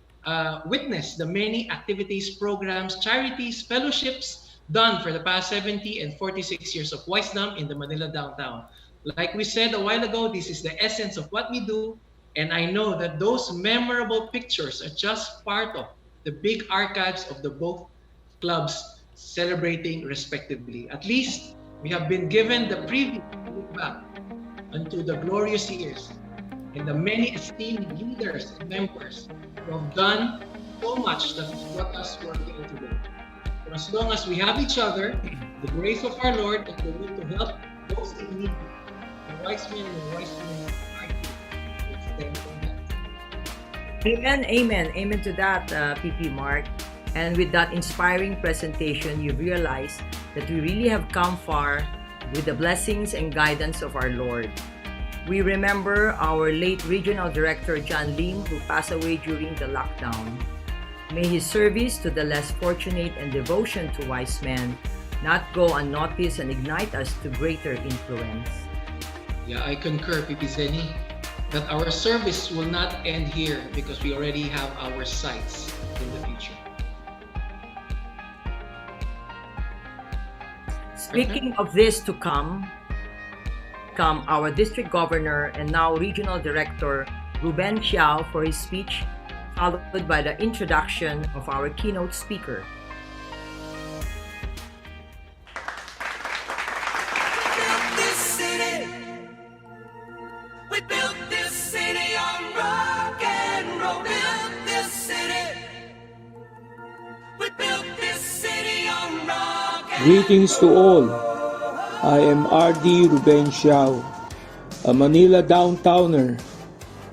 witness the many activities, programs, charities, fellowships done for the past 70 and 46 years of Wisdom in the Manila downtown. Like we said a while ago, this is the essence of what we do, and I know that those memorable pictures are just part of the big archives of the both clubs celebrating respectively. At least we have been given the privilege to look back unto the glorious years and the many esteemed leaders and members who have done so much that has brought us where we are today. For as long as we have each other, the grace of our Lord, and the will to help those in need, the wise men and the wise women are to extend from that. Amen, amen, amen to that, PP Mark. And with that inspiring presentation, you realize that we really have come far with the blessings and guidance of our Lord. We remember our late Regional Director John Lim, who passed away during the lockdown. May his service to the less fortunate and devotion to wise men not go unnoticed and ignite us to greater influence. Yeah, I concur, PP Zeni, that our service will not end here because we already have our sights in the future. Speaking of this to come our District Governor and now Regional Director Ruben Xiao for his speech, followed by the introduction of our keynote speaker. Greetings to all. I am R.D. Ruben Xiao, a Manila downtowner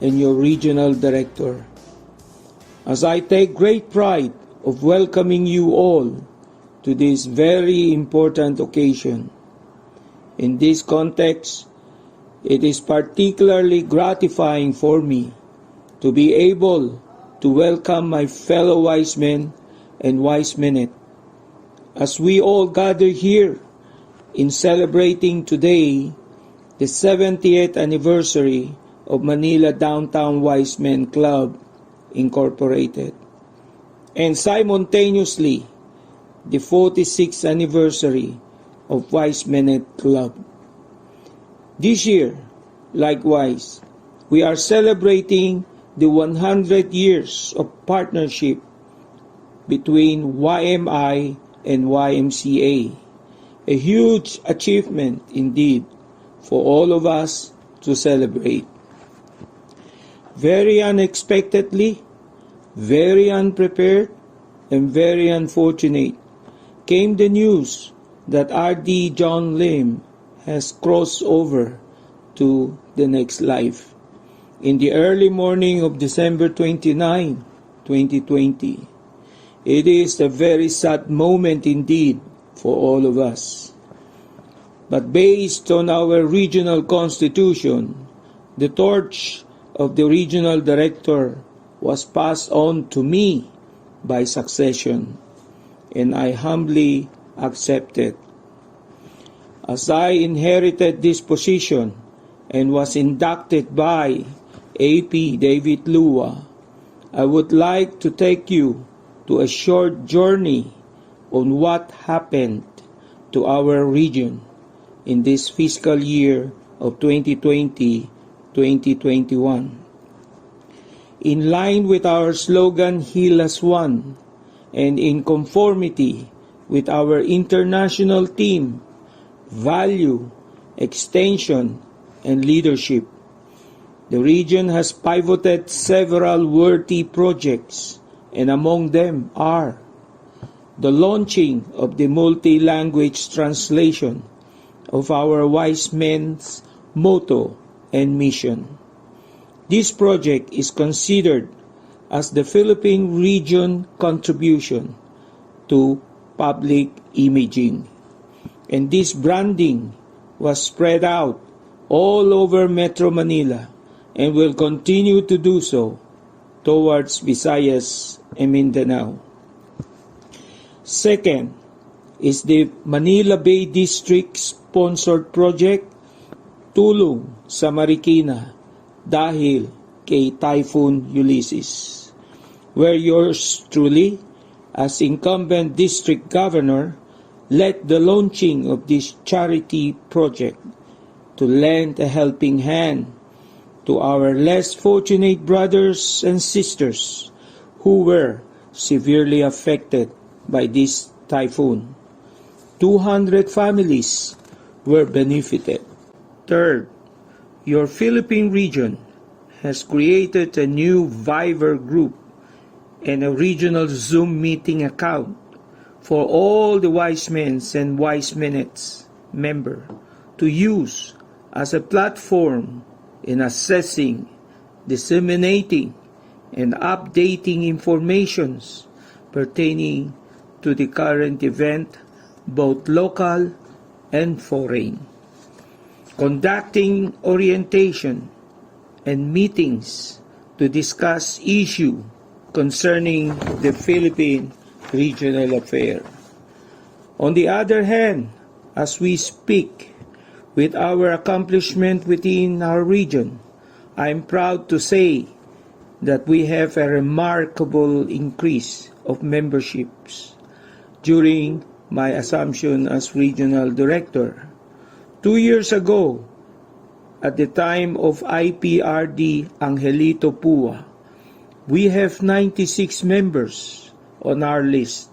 and your regional director. As I take great pride of welcoming you all to this very important occasion. In this context, it is particularly gratifying for me to be able to welcome my fellow wise men and wise menette as we all gather here in celebrating today the 70th anniversary of Manila Downtown Wise Men Club Incorporated, and simultaneously the 46th anniversary of Wise Menette Club. This year, likewise, we are celebrating the 100 years of partnership between YMI and YMCA, a huge achievement indeed for all of us to celebrate. Very unexpectedly, very unprepared, and very unfortunate came the news that R.D. John Lim has crossed over to the next life. In the early morning of December 29, 2020, it is a very sad moment indeed for all of us. But based on our regional constitution, the torch of the regional director was passed on to me by succession, and I humbly accepted. As I inherited this position and was inducted by AP David Lua, I would like to take you to a short journey on what happened to our region in this fiscal year of 2020-2021. In line with our slogan, Heal as One, and in conformity with our international theme, Value, Extension, and Leadership, the region has pivoted several worthy projects, and among them are the launching of the multi-language translation of our wise men's motto and mission. This project is considered as the Philippine region contribution to public imaging, and this branding was spread out all over Metro Manila and will continue to do so towards Visayas and Mindanao. Second is the Manila Bay District sponsored project, Tulong sa Marikina dahil kay Typhoon Ulysses, where yours truly, as incumbent district governor, led the launching of this charity project to lend a helping hand to our less fortunate brothers and sisters who were severely affected by this typhoon. 200 families were benefited. Third, your Philippine region has created a new Viber group and a regional Zoom meeting account for all the Wise Men's and Wise Minutes member to use as a platform in assessing, disseminating, and updating informations pertaining to the current event, both local and foreign. Conducting orientation and meetings to discuss issues concerning the Philippine regional affair. On the other hand, as we speak with our accomplishment within our region, I am proud to say that we have a remarkable increase of memberships during my assumption as regional director. 2 years ago, at the time of IPRD Angelito Pua, we have 96 members on our list,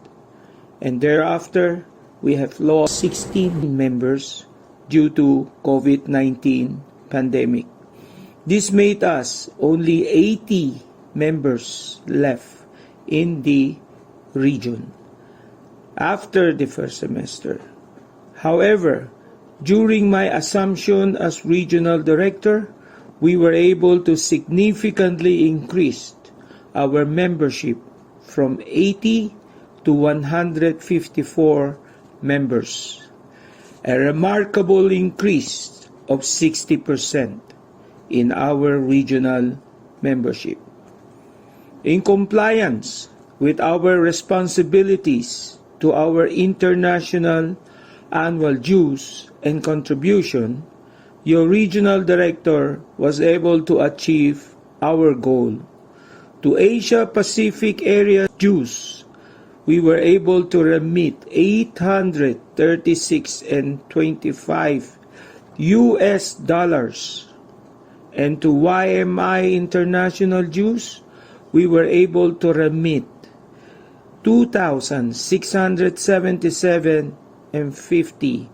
and thereafter we have lost 16 members due to COVID-19 pandemic. This made us only 80 members left in the region after the first semester. However, during my assumption as regional director, we were able to significantly increase our membership from 80 to 154 members, a remarkable increase of 60% in our regional membership. In compliance with our responsibilities to our international annual dues and contribution, your regional director was able to achieve our goal. To Asia Pacific area dues, we were able to remit $836.25 US, and to YMI international dues, we were able to remit $2,677.50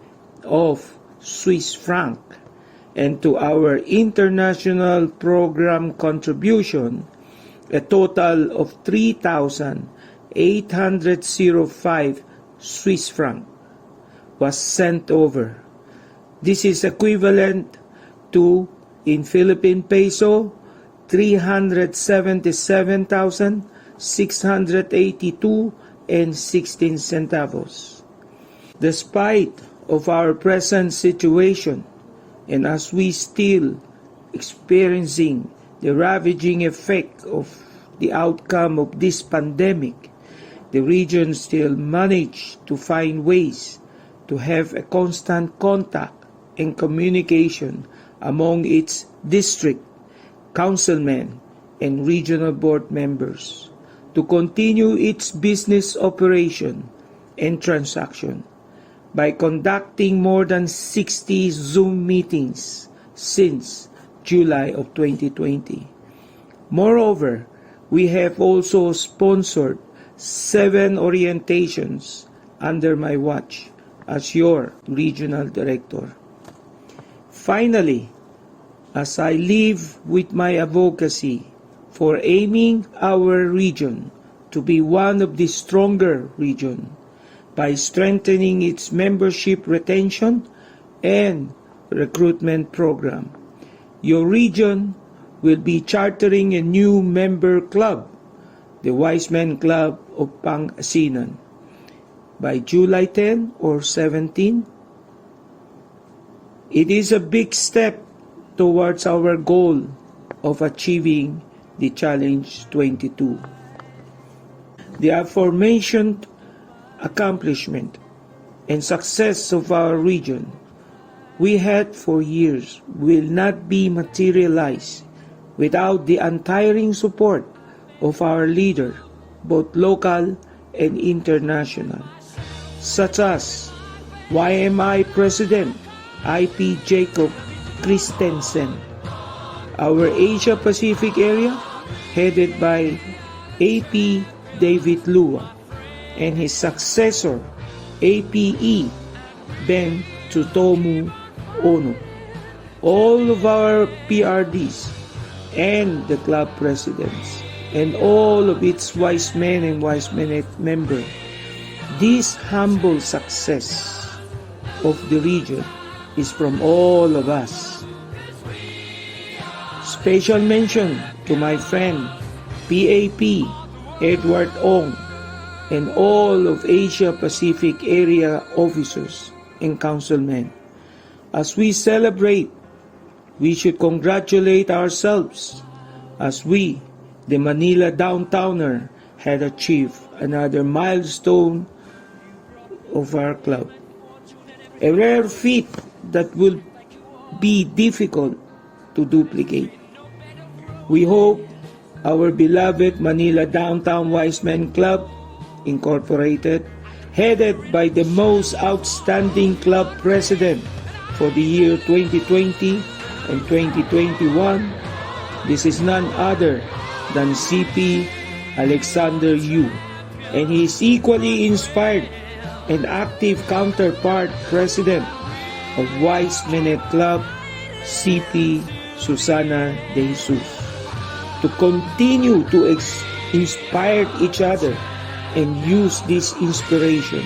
of Swiss franc, and to our international program contribution, a total of 3,805 Swiss franc was sent over. This is equivalent to, in Philippine peso, 377,682 and 16 centavos. Despite of our present situation, and as we still experiencing the ravaging effect of the outcome of this pandemic, the region still managed to find ways to have a constant contact and communication among its district, councilmen, and regional board members to continue its business operation and transaction by conducting more than 60 Zoom meetings since July of 2020. Moreover, we have also sponsored 7 orientations under my watch as your regional director. Finally, as I live with my advocacy for aiming our region to be one of the stronger regions by strengthening its membership retention and recruitment program, your region will be chartering a new member club, the Wise Men Club of Pangasinan, by July 10 or 17. It is a big step towards our goal of achieving the Challenge 22. The aforementioned accomplishment and success of our region we had for years will not be materialized without the untiring support of our leader, both local and international, such as YMI President IP Jacob Christensen, our Asia Pacific area headed by AP David Lua, and his successor APE Ben Tsutomu Ono, all of our PRDs and the club presidents, and all of its wise men and wise men members. This humble success of the region is from all of us. Special mention to my friend PAP Edward Ong and all of Asia Pacific area officers and councilmen. As we celebrate, we should congratulate ourselves as we, the Manila Downtowner, had achieved another milestone of our club. A rare feat that will be difficult to duplicate. We hope our beloved Manila Downtown Wise Men Club, Incorporated, headed by the most outstanding club president for the year 2020 and 2021, this is none other than CP Alexander Yu, and his equally inspired and active counterpart president of Wise Minute Club, CP Susana De Jesus, to continue to inspire each other and use this inspiration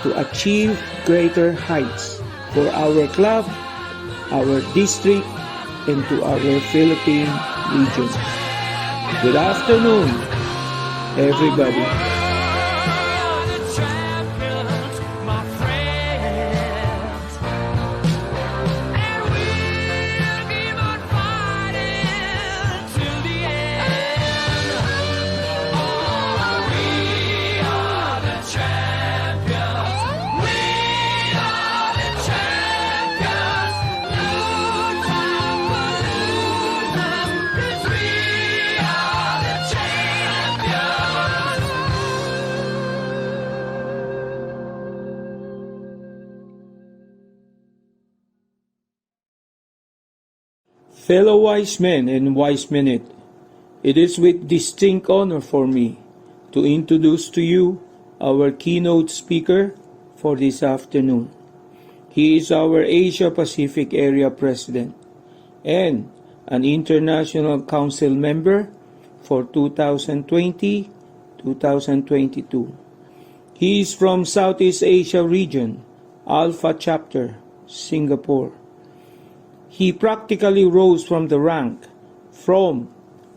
to achieve greater heights for our club, our district, and to our Philippine region. Good afternoon, everybody. Fellow wise men and wise minute, it is with distinct honor for me to introduce to you our keynote speaker for this afternoon. He is our Asia Pacific Area President, and an International Council member for 2020-2022. He is from Southeast Asia region, Alpha Chapter, Singapore. He practically rose from the rank from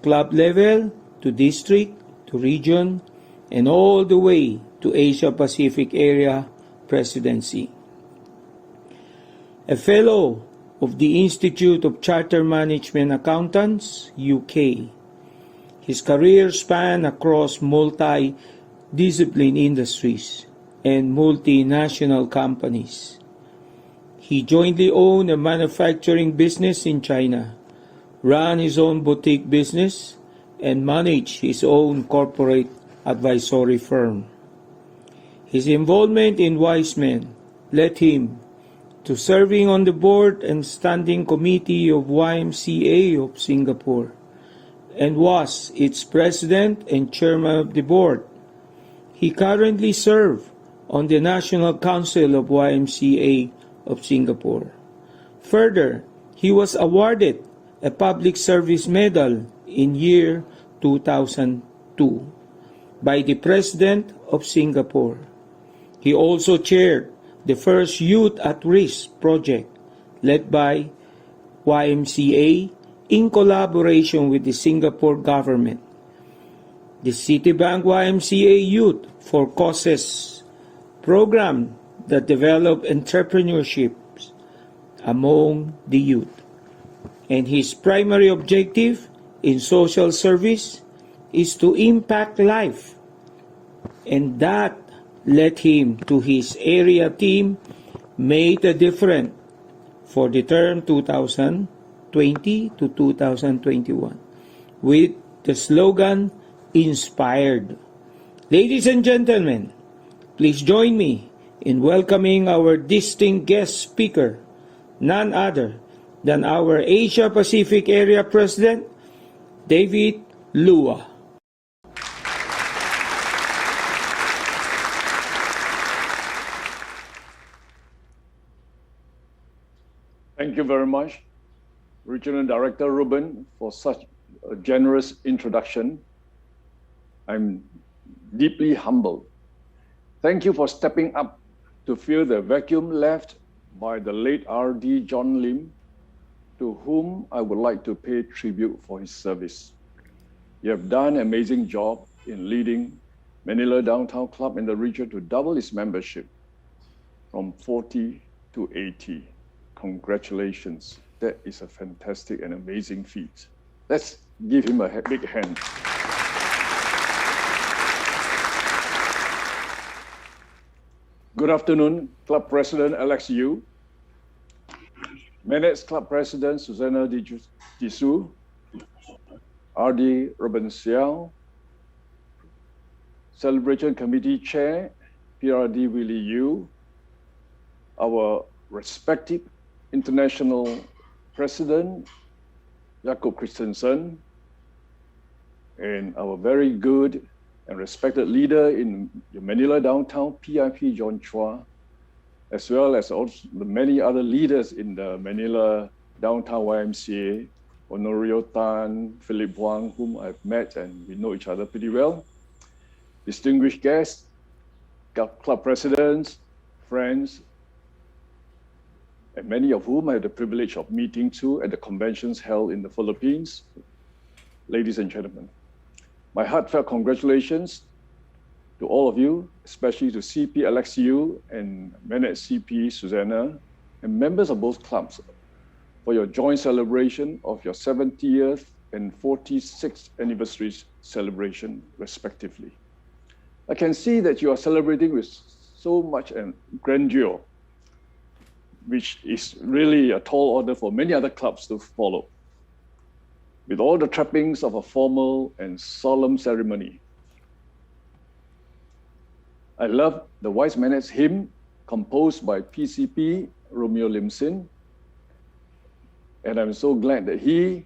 club level to district to region and all the way to Asia Pacific Area Presidency. A fellow of the Institute of Charter Management Accountants, UK. His career spanned across multi-discipline industries and multinational companies. He jointly owned a manufacturing business in China, ran his own boutique business, and managed his own corporate advisory firm. His involvement in Wiseman led him to serving on the board and standing committee of YMCA of Singapore, and was its president and chairman of the board. He currently serves on the National Council of YMCA of Singapore. Further, he was awarded a Public Service Medal in year 2002 by the President of Singapore. He also chaired the first Youth at Risk project led by YMCA in collaboration with the Singapore government. The Citibank YMCA Youth for Causes program that developed entrepreneurship among the youth. And his primary objective in social service is to impact life. And that led him to his area team Made a Difference for the term 2020 to 2021 with the slogan Inspired. Ladies and gentlemen, please join me in welcoming our distinct guest speaker, none other than our Asia Pacific Area President, David Lua. Thank you very much, Regional Director Ruben, for such a generous introduction. I'm deeply humbled. Thank you for stepping up to fill the vacuum left by the late R.D. John Lim, to whom I would like to pay tribute for his service. You have done an amazing job in leading Manila Downtown Club in the region to double its membership from 40 to 80. Congratulations. That is a fantastic and amazing feat. Let's give him a big hand. Good afternoon, Club President Alex Yu, Manets Club President Susanna Disu, R.D. Ruben Xiao, Celebration Committee Chair PRD Willie Yu, our respective International President Jakob Christensen, and our very good and respected leader in Manila Downtown, PIP John Chua, as well as also the many other leaders in the Manila Downtown YMCA, Honorio Tan, Philip Wang, whom I've met and we know each other pretty well, distinguished guests, club presidents, friends, and many of whom I had the privilege of meeting too at the conventions held in the Philippines. Ladies and gentlemen, my heartfelt congratulations to all of you, especially to CP Alex Yu and Manet CP Susanna, and members of both clubs for your joint celebration of your 70th and 46th anniversary celebration, respectively. I can see that you are celebrating with so much grandeur, which is really a tall order for many other clubs to follow, with all the trappings of a formal and solemn ceremony. I love the Wise Manets hymn composed by PCP Romeo Limsin, and I'm so glad that he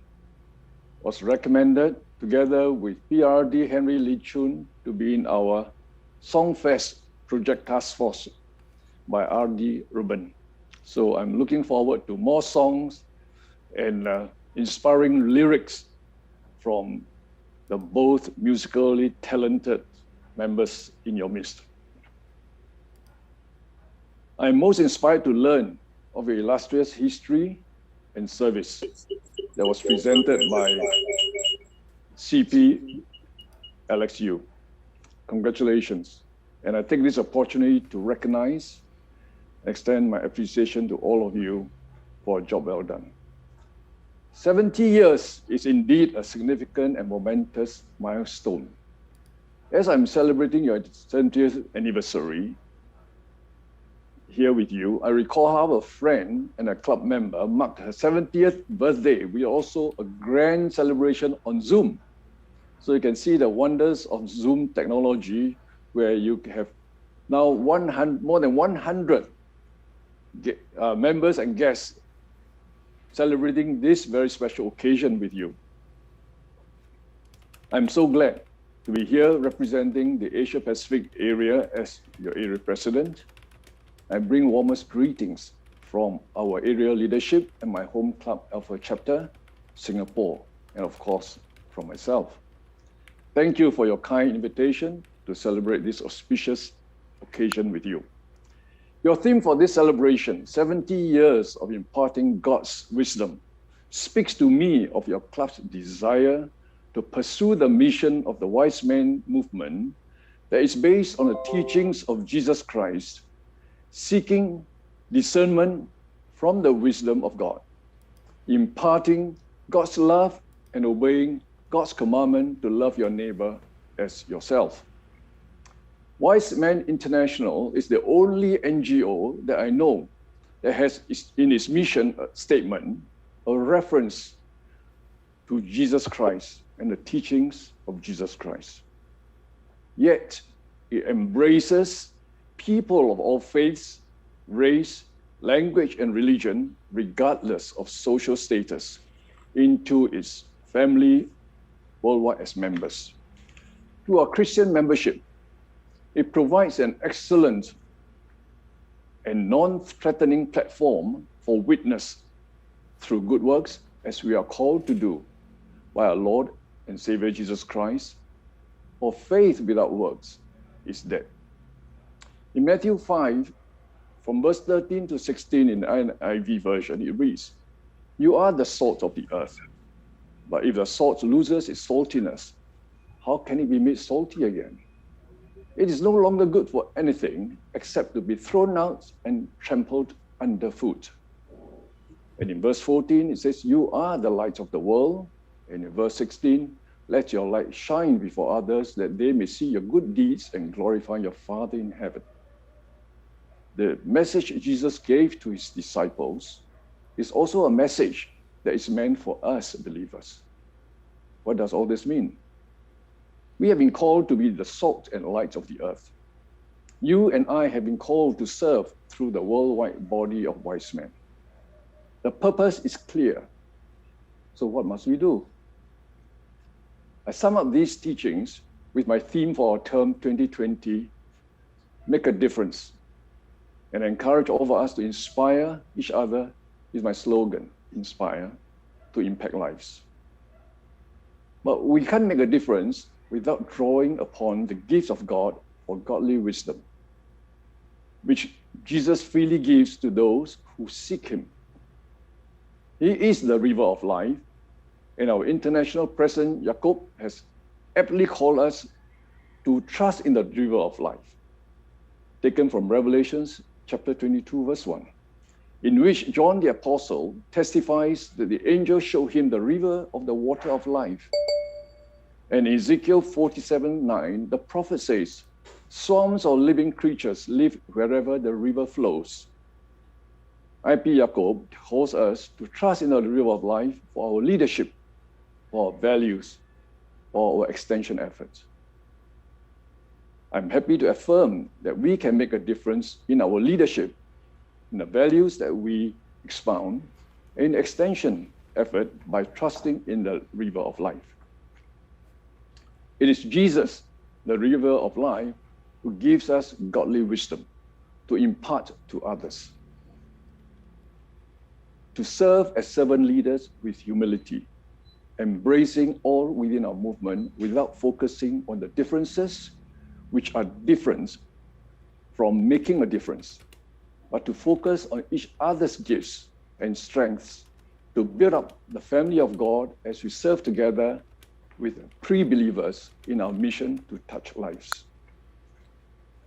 was recommended together with PRD Henry Lee Chun to be in our Songfest Project Task Force by RD Ruben. So I'm looking forward to more songs and inspiring lyrics from the both musically talented members in your midst. I am most inspired to learn of your illustrious history and service that was presented by CP Alex Yu. Congratulations. And I take this opportunity to recognize and extend my appreciation to all of you for a job well done. 70 years is indeed a significant and momentous milestone. As I'm celebrating your 70th anniversary here with you, I recall how a friend and a club member marked her 70th birthday with also a grand celebration on Zoom. So you can see the wonders of Zoom technology, where you have now more than 100 members and guests celebrating this very special occasion with you. I'm so glad to be here representing the Asia Pacific area as your area president. I bring warmest greetings from our area leadership and my home club Alpha chapter, Singapore, and of course, from myself. Thank you for your kind invitation to celebrate this auspicious occasion with you. Your theme for this celebration, 70 years of imparting God's wisdom, speaks to me of your club's desire to pursue the mission of the Wise Men movement that is based on the teachings of Jesus Christ, seeking discernment from the wisdom of God, imparting God's love and obeying God's commandment to love your neighbor as yourself. Wise Men International is the only NGO that I know that has in its mission statement a reference to Jesus Christ and the teachings of Jesus Christ. Yet it embraces people of all faiths, race, language, and religion, regardless of social status, into its family worldwide as members. To our Christian membership, it provides an excellent and non-threatening platform for witness through good works, as we are called to do by our Lord and Savior Jesus Christ. For faith without works is dead. In Matthew 5, from verse 13 to 16 in the NIV version, it reads, "You are the salt of the earth, but if the salt loses its saltiness, how can it be made salty again? It is no longer good for anything except to be thrown out and trampled underfoot." And in verse 14, it says, "You are the light of the world." And in verse 16, "Let your light shine before others, that they may see your good deeds and glorify your Father in heaven." The message Jesus gave to his disciples is also a message that is meant for us believers. What does all this mean? We have been called to be the salt and light of the earth. You and I have been called to serve through the worldwide body of wise men. The purpose is clear. So what must we do? I sum up these teachings with my theme for our term 2020, Make a Difference, and I encourage all of us to inspire each other is my slogan, inspire to impact lives. But we can't make a difference without drawing upon the gifts of God for godly wisdom, which Jesus freely gives to those who seek him. He is the river of life, and our international president, Jacob, has aptly called us to trust in the river of life, taken from Revelations chapter 22, verse 1, in which John the Apostle testifies that the angel showed him the river of the water of life. And Ezekiel 47:9, the prophet says, "Swarms of living creatures live wherever the river flows." IP Jacob calls us to trust in the river of life for our leadership, for our values, for our extension efforts. I'm happy to affirm that we can make a difference in our leadership, in the values that we expound, in extension effort by trusting in the river of life. It is Jesus, the river of life, who gives us godly wisdom to impart to others. to serve as servant leaders with humility, embracing all within our movement without focusing on the differences which are different from making a difference, but to focus on each other's gifts and strengths to build up the family of God as we serve together with pre-believers in our mission to touch lives.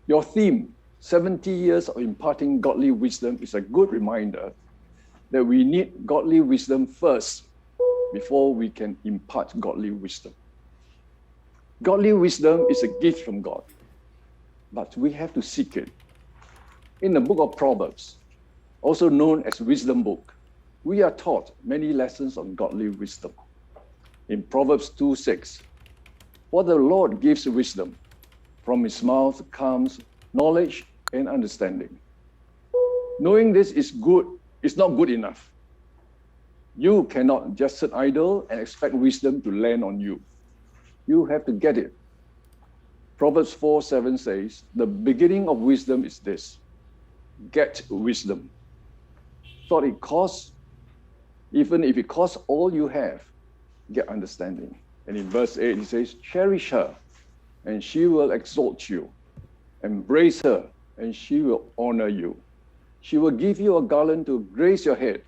Your theme, 70 years of imparting godly wisdom, is a good reminder that we need godly wisdom first before we can impart godly wisdom. Godly wisdom is a gift from God, but we have to seek it. In the book of Proverbs, also known as Wisdom Book, we are taught many lessons on godly wisdom. In Proverbs 2:6, for the Lord gives wisdom, from his mouth comes knowledge and understanding. Knowing this is not good enough. You cannot just sit idle and expect wisdom to land on you. You have to get it. Proverbs 4:7 says, the beginning of wisdom is this: get wisdom. Even if it costs all you have, get understanding. And in verse 8, he says, cherish her, and she will exalt you. Embrace her, and she will honor you. She will give you a garland to grace your head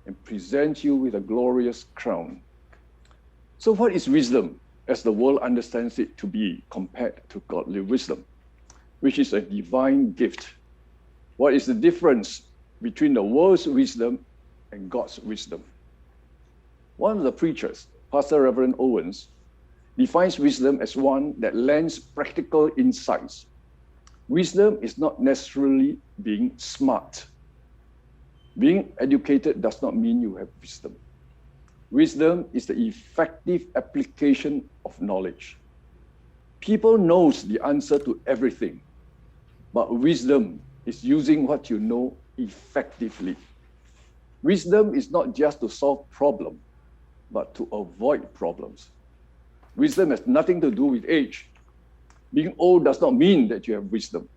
and present you with a glorious crown. So what is wisdom as the world understands it to be compared to godly wisdom, which is a divine gift? What is the difference between the world's wisdom and God's wisdom? One of the preachers, Pastor Reverend Owens, defines wisdom as one that lends practical insights. Wisdom is not necessarily being smart. Being educated does not mean you have wisdom. Wisdom is the effective application of knowledge. People knows the answer to everything, but wisdom is using what you know effectively. Wisdom is not just to solve problems, but to avoid problems. Wisdom has nothing to do with age. Being old does not mean that you have wisdom.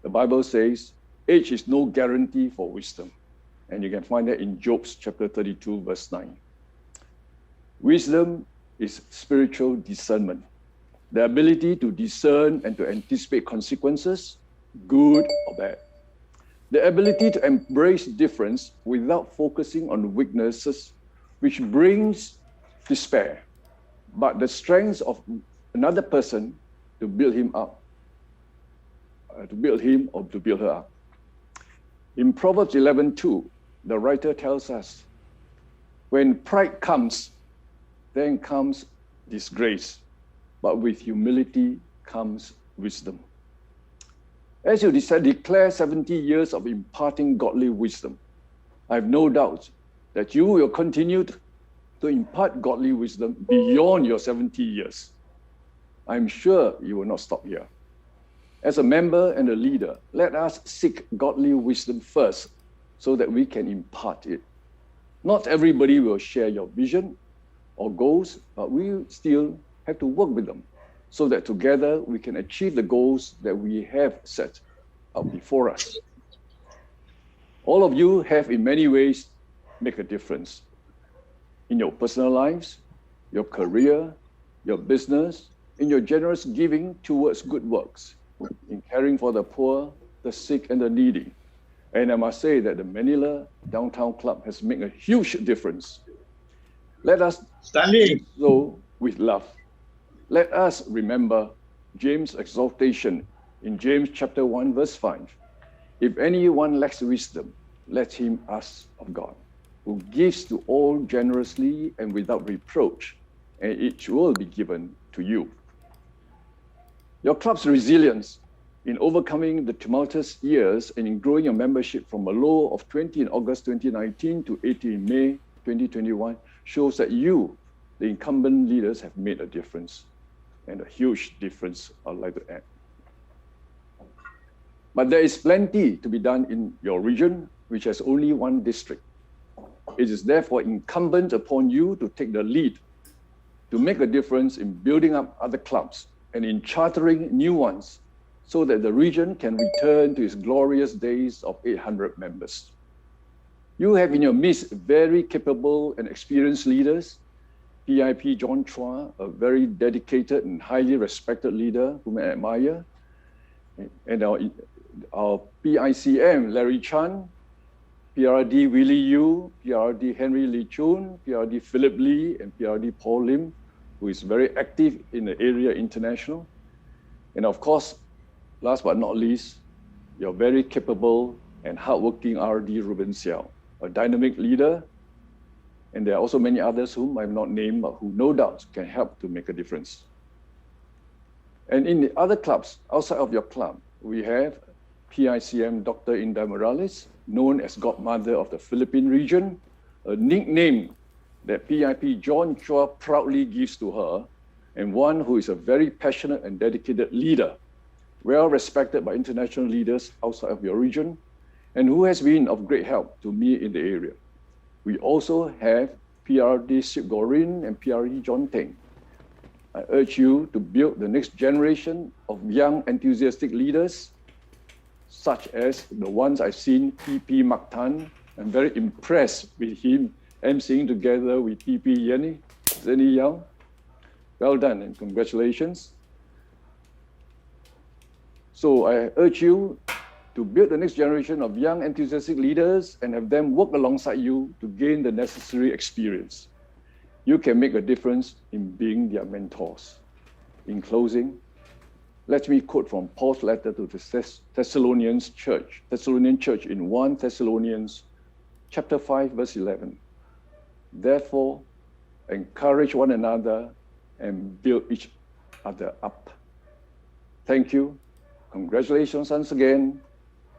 The Bible says age is no guarantee for wisdom. And you can find that in Job chapter 32, verse 9. Wisdom is spiritual discernment, the ability to discern and to anticipate consequences, good or bad. The ability to embrace difference without focusing on weaknesses, which brings despair, but the strength of another person to build him up, to build him or to build her up. In Proverbs 11:2, the writer tells us, when pride comes, then comes disgrace, but with humility comes wisdom. As you declare 70 years of imparting godly wisdom, I have no doubt that you will continue to impart godly wisdom beyond your 70 years. I'm sure you will not stop here. As a member and a leader, let us seek godly wisdom first so that we can impart it. Not everybody will share your vision or goals, but we still have to work with them so that together we can achieve the goals that we have set up before us. All of you have in many ways make a difference in your personal lives, your career, your business, in your generous giving towards good works, in caring for the poor, the sick, and the needy. And I must say that the Manila Downtown Club has made a huge difference. Let us do so with love. Let us remember James' exhortation in James chapter 1, verse 5. If anyone lacks wisdom, let him ask of God, who gives to all generously and without reproach, and it will be given to you. Your club's resilience in overcoming the tumultuous years and in growing your membership from a low of 20 in August 2019 to 80 in May 2021 shows that you, the incumbent leaders, have made a difference, and a huge difference, I'd like to add. But there is plenty to be done in your region, which has only one district. It is therefore incumbent upon you to take the lead, to make a difference in building up other clubs and in chartering new ones so that the region can return to its glorious days of 800 members. You have in your midst very capable and experienced leaders. PIP John Chua, a very dedicated and highly respected leader whom I admire. And our PICM, Larry Chan, PRD Willie Yu, PRD Henry Lee Chun, PRD Philip Lee, and PRD Paul Lim, who is very active in the area international. And of course, last but not least, your very capable and hardworking RD Ruben Xiao, a dynamic leader. And there are also many others whom I've not named, but who no doubt can help to make a difference. And in the other clubs outside of your club, we have PICM Dr. Inda Morales, known as Godmother of the Philippine region, a nickname that PIP John Chua proudly gives to her, and one who is a very passionate and dedicated leader, well respected by international leaders outside of your region, and who has been of great help to me in the area. We also have PRD Sip Gorin and PRD John Teng. I urge you to build the next generation of young enthusiastic leaders, such as the ones I've seen, PP Maktan. I'm very impressed with him emceeing together with PP Zeni Yao. Well done and congratulations. So I urge you to build the next generation of young enthusiastic leaders and have them work alongside you to gain the necessary experience. You can make a difference in being their mentors. In closing, let me quote from Paul's letter to the Thessalonian church in 1 Thessalonians chapter 5, verse 11. Therefore, encourage one another and build each other up. Thank you. Congratulations once again,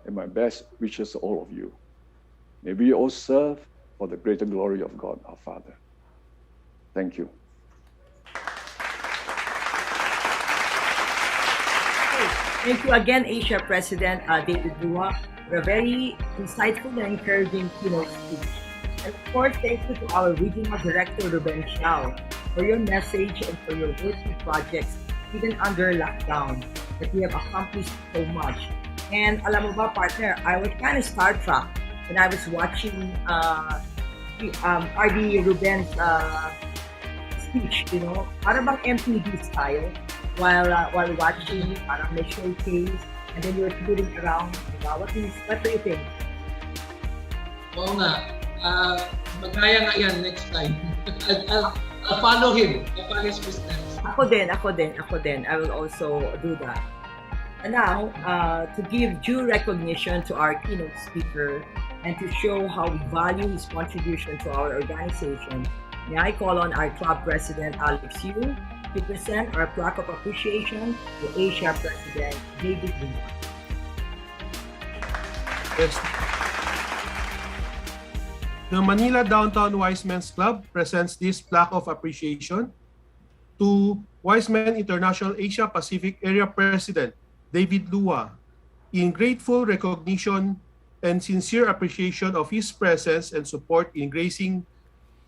and my best wishes to all of you. May we all serve for the greater glory of God, our Father. Thank you. Thank you again, Asia President David Dua, for a very insightful and encouraging keynote speech. And of course, thank you to our Regional Director, Ruben Xiao, for your message and for your working projects, even under lockdown, that we have accomplished so much. And alam mo ba, partner, I was kind of star-struck when I was watching RD Ruben's speech, you know, parang bang MTV style, while watching, parang may showcase, and then you're fooling around. What do you think? Oo nga. Magkaya nga yan next time. I'll follow him. I'll follow his footsteps. Ako din. I will also do that. And now, to give due recognition to our keynote speaker and to show how we value his contribution to our organization, may I call on our club president, Alex Yu, to present our plaque of appreciation to Asia President David Dua. Yes. The Manila Downtown Wise Men's Club presents this plaque of appreciation to Wise Men International Asia Pacific Area President David Lua in grateful recognition and sincere appreciation of his presence and support in gracing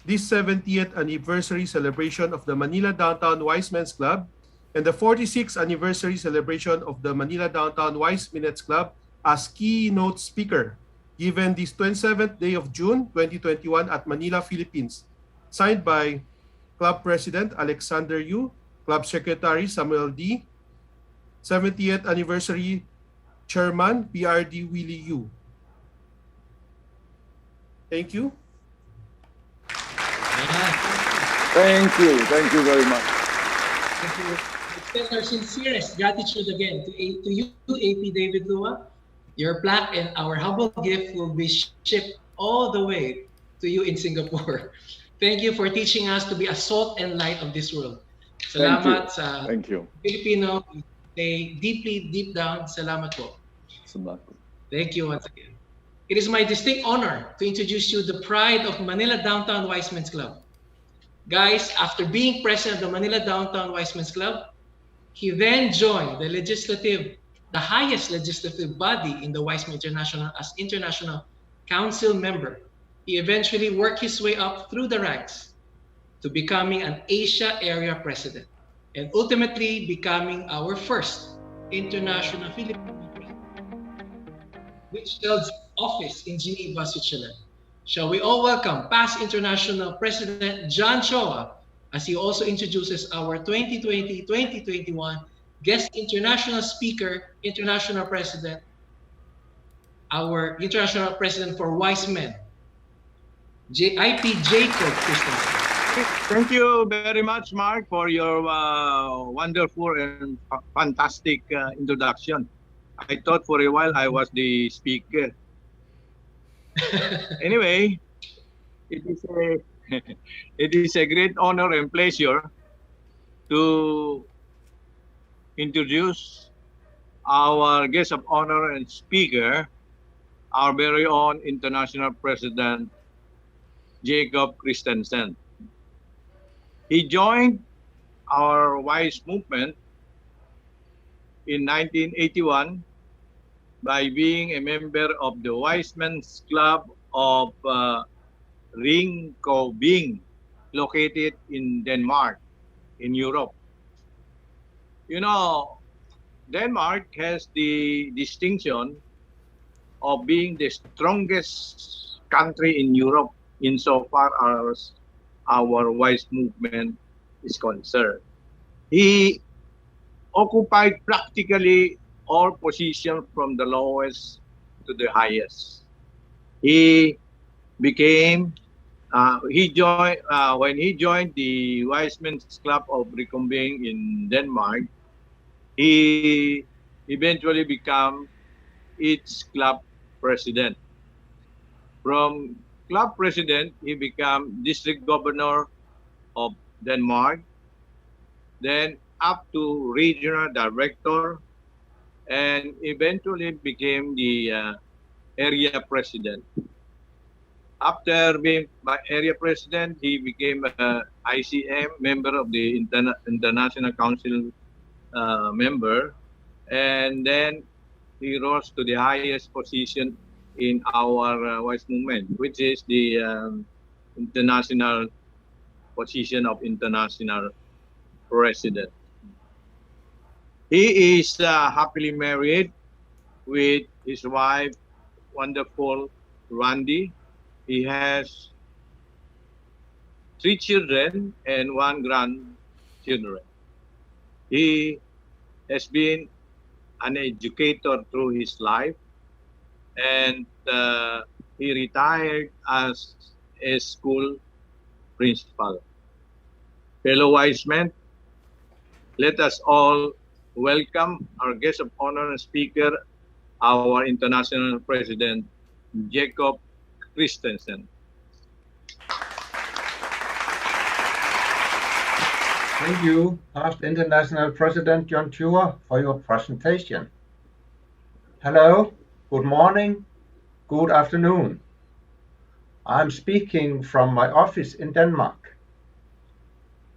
this 70th anniversary celebration of the Manila Downtown Wise Men's Club and the 46th anniversary celebration of the Manila Downtown Wise Minutes Club as keynote speaker, given this 27th day of June 2021 at Manila, Philippines. Signed by Club President Alexander Yu, Club Secretary Samuel D., 70th Anniversary Chairman PRD Willie Yu. Thank you. Thank you very much. Thank you. Extend our sincerest gratitude again to you, AP David Lua. Your plaque and our humble gift will be shipped all the way to you in Singapore. Thank you for teaching us to be a salt and light of this world. Salamat sa Filipino. Stay deep down. Salamat po. Thank you once again. It is my distinct honor to introduce you the pride of Manila Downtown Wise Men's Club. Guys, after being president of the Manila Downtown Wise Men's Club, he then joined the highest legislative body in the Wise Men International as International Council member. He eventually worked his way up through the ranks to becoming an Asia area president and ultimately becoming our first international Filipino president, which held office in Geneva, Switzerland. Shall we all welcome past International President John Choa as he also introduces our 2020-2021 guest international speaker, international president, our international president for wise men, IP Jacob Christensen. Thank you very much, Mark, for your wonderful and fantastic introduction. I thought for a while I was the speaker. Anyway, it is a it is a great honor and pleasure to introduce our guest of honor and speaker, our very own international president, Jacob Christensen. He joined our WISE movement in 1981 by being a member of the Wise Men's Club of Ringkøbing, located in Denmark, in Europe. You know, Denmark has the distinction of being the strongest country in Europe insofar as our WISE movement is concerned. He occupied practically all positions from the lowest to the highest. He became, when he joined the Wise Men's Club of Ringkøbing in Denmark, he eventually became its club president. From club president, he became district governor of Denmark, then up to regional director, and eventually became the area president. After being area president, he became an ICM member of the International Council member, and then he rose to the highest position in our WISE movement, which is the international position of international president. He is happily married with his wife, wonderful Randy. He has 3 children and 1 grandchildren. He has been an educator through his life, and he retired as a school principal. Fellow wise men, let us all welcome our guest of honor and speaker, our international president, Jacob Christensen. Thank you, past International President John Chua, for your presentation. Hello, good morning, good afternoon. I'm speaking from my office in Denmark.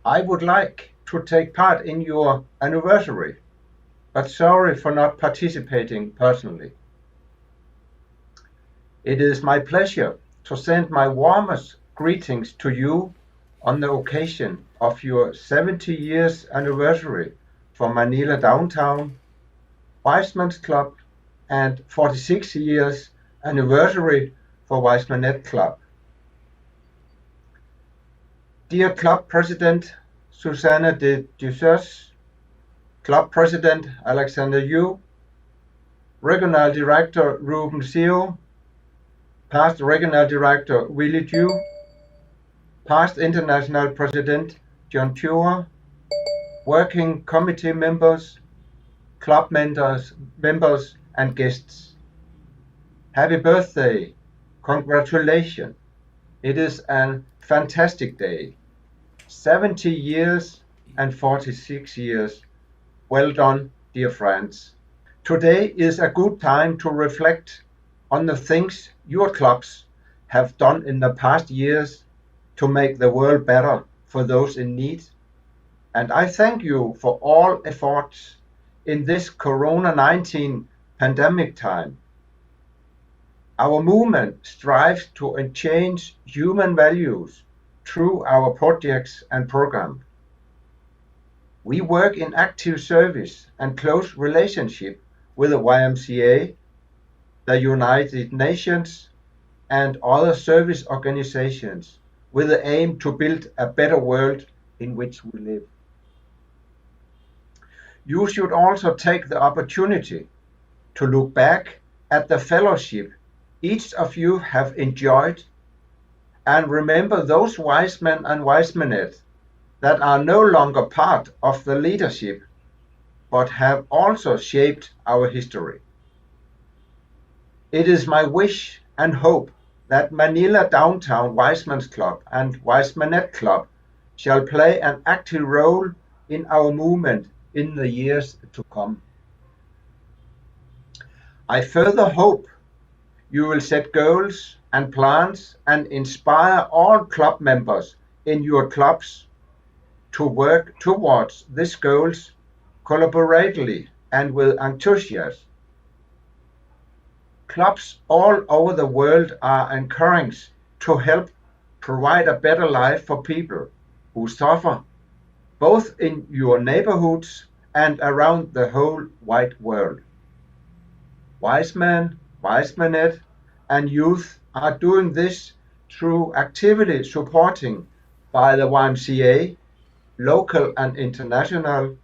I would like to take part in your anniversary, but sorry for not participating personally. It is my pleasure to send my warmest greetings to you on the occasion of your 70 years anniversary for Manila Downtown, Wise Men's Club, and 46 years anniversary for Wise Men's Club. Dear Club President Susanne de Dussers, Club President Alexander Yu, Regional Director Ruben Seo, past Regional Director Willie Dew, past International President John Chua, Working Committee members, club members and guests. Happy birthday, congratulations. It is a fantastic day. 70 years and 46 years. Well done, dear friends. Today is a good time to reflect on the things your clubs have done in the past years to make the world better for those in need. And I thank you for all efforts in this Corona-19 pandemic time. Our movement strives to change human values through our projects and programs. We work in active service and close relationship with the YMCA, the United Nations, and other service organizations with the aim to build a better world in which we live. You should also take the opportunity to look back at the fellowship each of you have enjoyed and remember those wise men and wisemenettes that are no longer part of the leadership but have also shaped our history. It is my wish and hope that Manila Downtown Wisemen's Club and Wisemanette Club shall play an active role in our movement in the years to come. I further hope you will set goals and plans and inspire all club members in your clubs to work towards these goals collaboratively and with enthusiasm. Clubs all over the world are encouraged to help provide a better life for people who suffer, both in your neighborhoods and around the whole wide world. Wise men, wisemenette, and youth are doing this through activity supporting by the YMCA, local and international,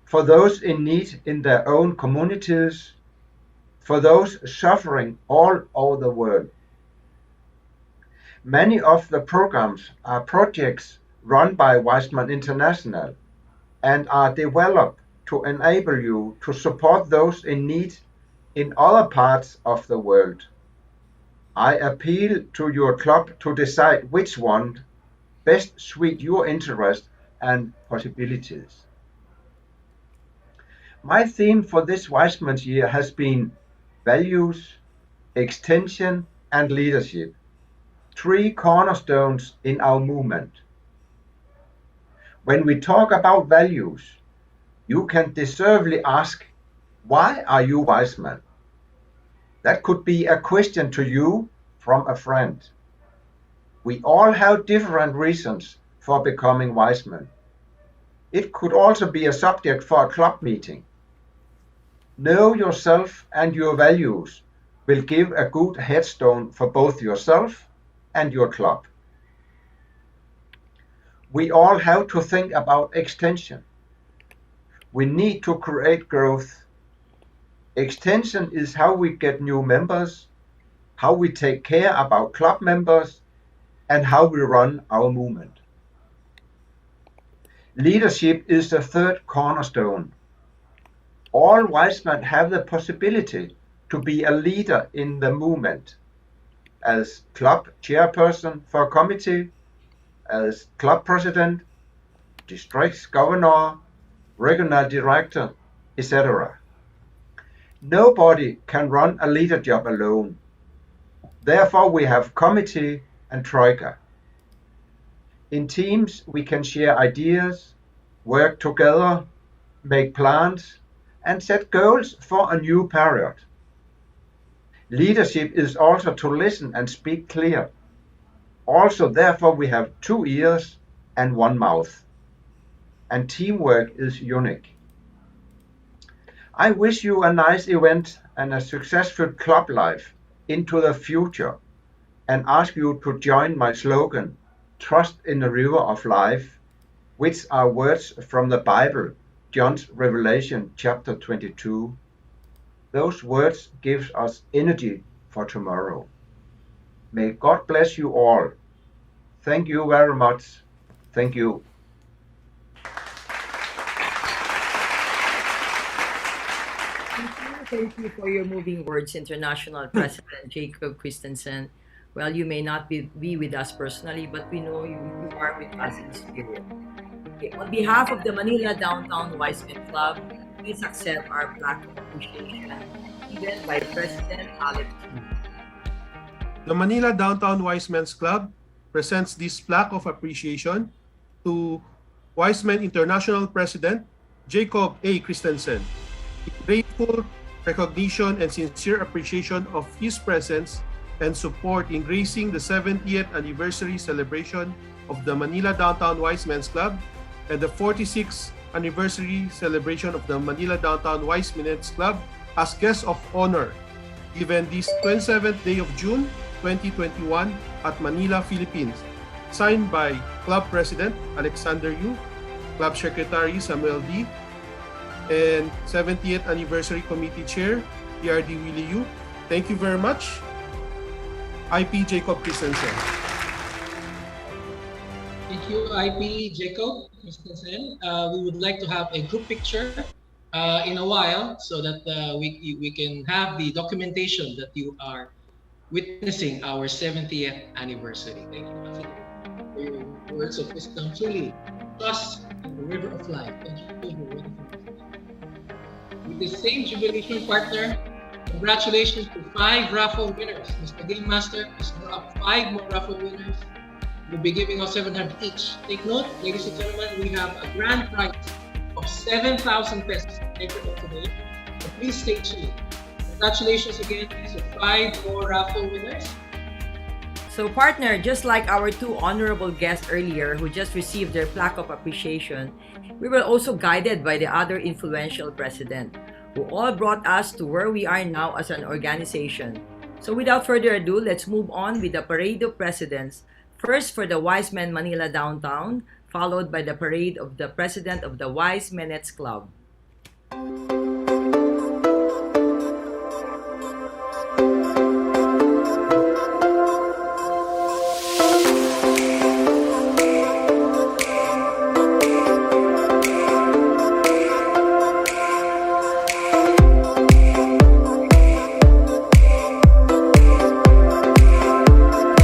for those in need in their own communities, for those suffering all over the world. Many of the programs are projects run by Wiseman International and are developed to enable you to support those in need in other parts of the world. I appeal to your club to decide which one best suit your interest and possibilities. My theme for this Wiseman's Year has been values, extension, and leadership, three cornerstones in our movement. When we talk about values, you can deservedly ask, why are you Wiseman? That could be a question to you from a friend. We all have different reasons for becoming Wiseman. It could also be a subject for a club meeting. Know yourself and your values will give a good headstone for both yourself and your club. We all have to think about extension. We need to create growth. Extension is how we get new members, how we take care about club members, and how we run our movement. Leadership is the third cornerstone. All Wisemen have the possibility to be a leader in the movement, as club chairperson for a committee, as club president, district governor, regional director, etc. Nobody can run a leader job alone. Therefore, we have committee and troika. In teams, we can share ideas, work together, make plans, and set goals for a new period. Leadership is also to listen and speak clear. Also, therefore, we have 2 ears and 1 mouth. And teamwork is unique. I wish you a nice event and a successful club life into the future and ask you to join my slogan, Trust in the River of Life, which are words from the Bible, John's Revelation chapter 22. Those words give us energy for tomorrow. May God bless you all. Thank you very much. Thank you. Thank you for your moving words, International President Jacob Christensen. Well, you may not be with us personally, but we know you are with us in spirit. Okay, on behalf of the Manila Downtown Wiseman Club, please accept our plaque of appreciation given by President Alex Chu. The Manila Downtown Wisemen's Club presents this plaque of appreciation to Wiseman International President Jacob A. Christensen. In grateful recognition and sincere appreciation of his presence and support in gracing the 70th anniversary celebration of the Manila Downtown Wisemen's Club and the 46th anniversary celebration of the Manila Downtown Wisemen's Club as guests of honor, given this 27th day of June 2021 at Manila, Philippines. Signed by Club President Alexander Yu, Club Secretary Samuel D, and 70th Anniversary Committee Chair PRD Willie Yu. Thank you very much. IP Jacob Christensen. Thank you, IP Jacob Christensen. We would like to have a group picture in a while so that we can have the documentation that you are witnessing our 70th anniversary. Thank you once again for your words of wisdom. Truly, trust in the river of life. Thank you for your wonderful wisdom. With the same jubilation partner, congratulations to 5 raffle winners. Mr. Game Master is now up 5 more raffle winners. We'll be giving out 700 each. Take note, ladies and gentlemen, we have a grand prize of 7,000 pesos today. So please stay tuned. Congratulations again to 5 more raffle winners. So partner, just like our 2 honorable guests earlier who just received their plaque of appreciation, we were also guided by the other influential president who all brought us to where we are now as an organization. So without further ado, let's move on with the Parade of Presidents. First for the Wise Men Manila Downtown, followed by the parade of the President of the Wise Menettes Club.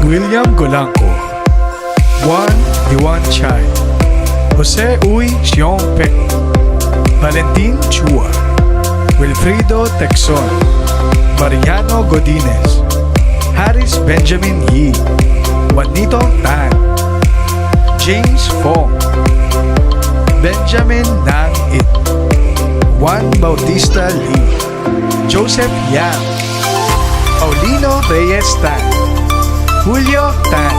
William Golanco, Juan Diwan Chay, Jose Uy Xiong Pe, Valentin Chua, Wilfrido Texon, Mariano Godinez, Harris Benjamin Yi, Juanito Tan, James Fong, Benjamin Nang It, Juan Bautista Lee, Joseph Yang, Paulino Reyes Tan, Julio Tan,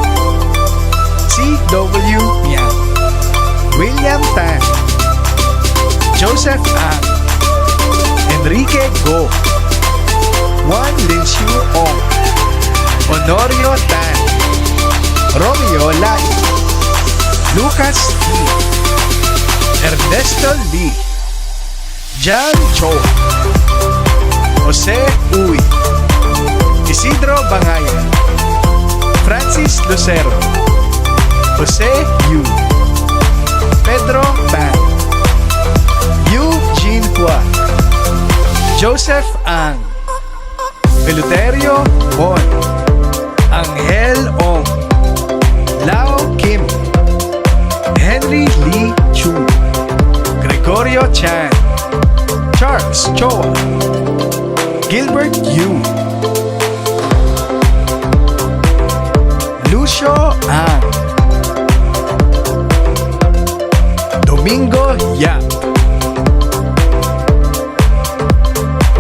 C.W. Mian, William Tan, Joseph Ang, Enrique Go, Juan Linciu Ong, Honorio Tan, Romeo Lai, Lucas Lee, Ernesto Lee, Jan Cho, Jose Uy, Isidro Bangayan, Francis Lucero, Jose Yu, Pedro Tan, Eugene Hua, Joseph Ang, Peluterio Bon, Angel Ong, Lao Kim, Henry Lee Chu, Gregorio Chan, Charles Choa, Gilbert Yu, Lucio Ang, Domingo Yap,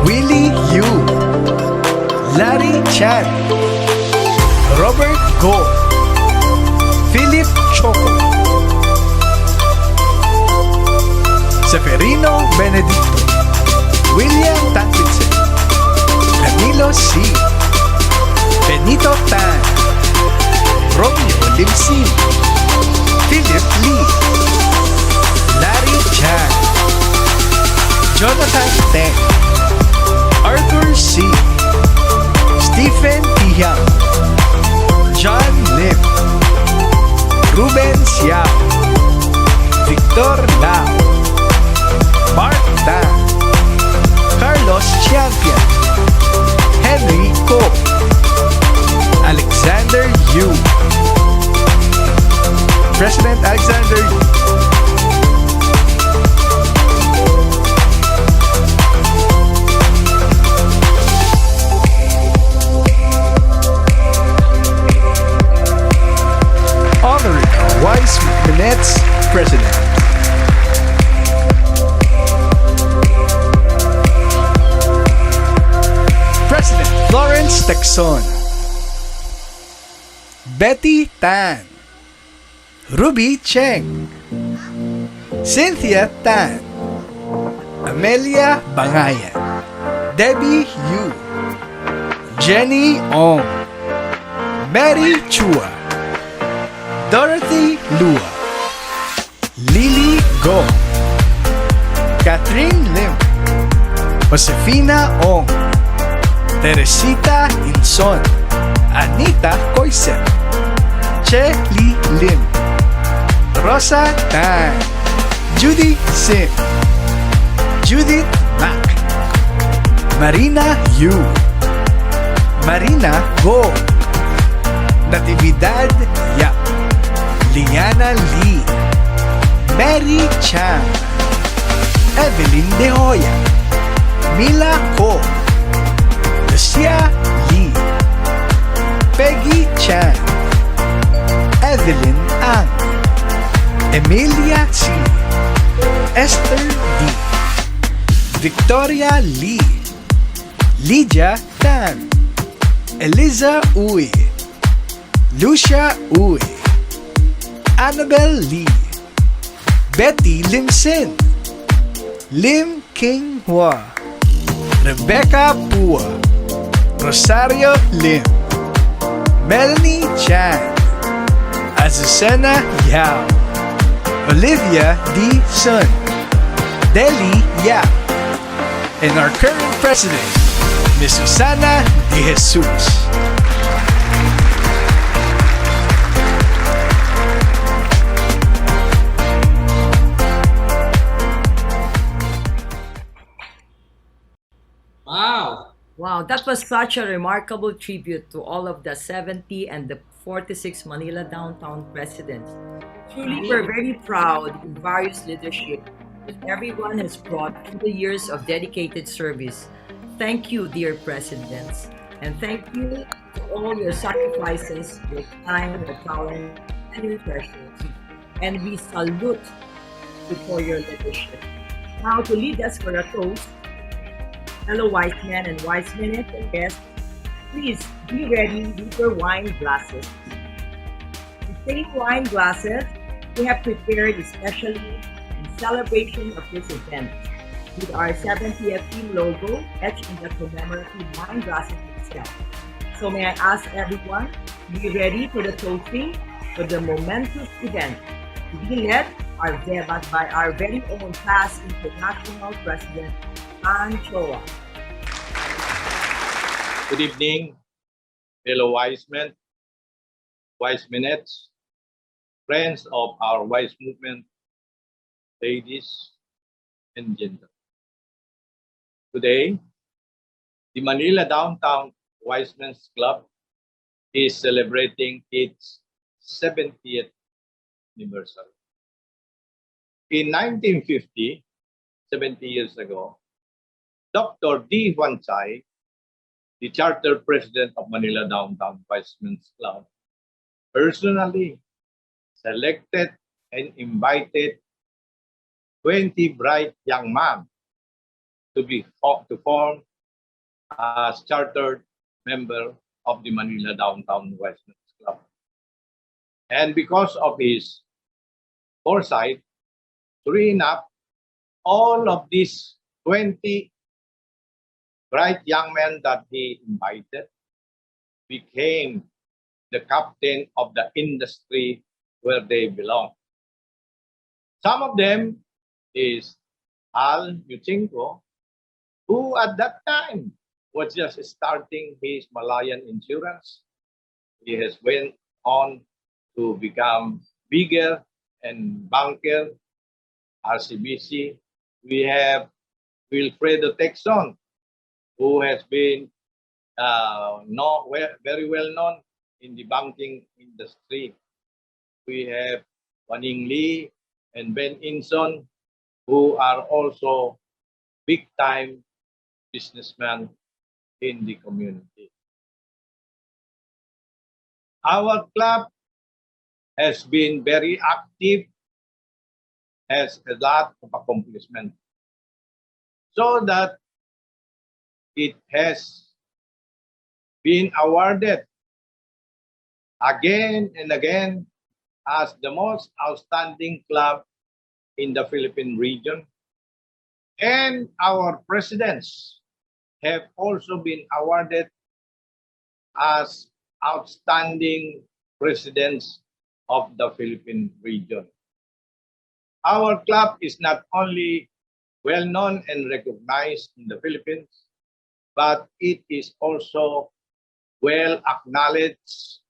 Willie Yu, Larry Chan, Robert Go, Philip Choco, Seferino Benedicto, William Tanquitsen, Danilo C, Benito Tan, Romeo Limsin, Philip Lee, Larry Chan, Jonathan Teng, Arthur C, Stephen Tihang, John Lim, Ruben Siao, Victor Lau, Mark Tan, Carlos Champion, Henry Ko, Alexander Yu, President Alexander Yu, honoring our Wise Menettes President. President Florence Texon, Betty Tan, Ruby Cheng, Cynthia Tan, Amelia Bangayan, Debbie Yu, Jenny Ong, Mary Chua, Dorothy Lua, Lily Go, Catherine Lim, Josefina Ong, Teresita Inson, Anita Coisel, Che Li Lim, Rosa Tan, Judy Sim, Judith Mac, Marina Yu, Marina Go, Natividad Yap, Liana Lee, Mary Chan, Evelyn De Hoya, Mila Ko, Lucia Lee, Peggy Chan, Evelyn Ang, Emilia C, Esther D, Victoria Lee, Lydia Tan, Eliza Uy, Lucia Uy, Annabelle Lee, Betty Limsin, Lim King Hua, Rebecca Pua, Rosario Lim, Melanie Chan, Azucena Yao, Olivia D. Sun, Deli Yap, and our current president, Ms. Susana De Jesus. Wow! Wow, that was such a remarkable tribute to all of the 70 and the 46 Manila downtown presidents. Truly, we're very proud in various leadership that everyone has brought through the years of dedicated service. Thank you, dear presidents, and thank you to all your sacrifices, your time, your talent, and your treasures. And we salute you for your leadership. Now, to lead us for a toast, fellow wise men and wise minutes and guests, please be ready with your wine glasses. The same wine glasses we have prepared especially in celebration of this event with our 70th team logo etched in the commemorative wine glasses itself. So may I ask everyone to be ready for the toasting for the momentous event to be led by our very own past international president, Ann Choa. Good evening, fellow wise men, wise minutes, friends of our wise movement, ladies and gentlemen. Today, the Manila Downtown Wise Men's Club is celebrating its 70th anniversary. In 1950, 70 years ago, Dr. D. Huan Chai, the charter president of Manila Downtown Wise Men's Club, personally selected and invited 20 bright young men to form as chartered member of the Manila Downtown Wise Men's Club. And because of his foresight, sure enough, all of these 20 bright young men that he invited became the captain of the industry where they belong. Some of them is Al Yuchenko, who at that time was just starting his Malayan insurance. He has went on to become bigger and banker, RCBC. We have Wilfredo Texon, who has been very well known in the banking industry. We have Waning Lee and Ben Inson, who are also big-time businessmen in the community. Our club has been very active, has a lot of accomplishment, so that it has been awarded again and again as the most outstanding club in the Philippine region. And our presidents have also been awarded as outstanding presidents of the Philippine region. Our club is not only well known and recognized in the Philippines, but it is also well acknowledged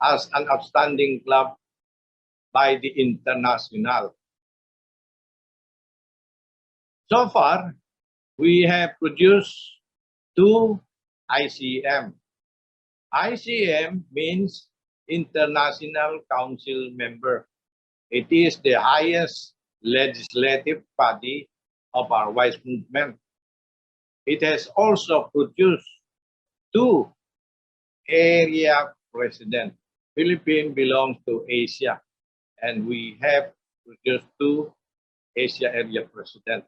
as an outstanding club by the international. So far, we have produced 2 ICM. ICM means International Council Member. It is the highest legislative body of our WISE movement. It has also produced 2 area presidents. Philippines belongs to Asia, and we have produced 2 Asia area presidents.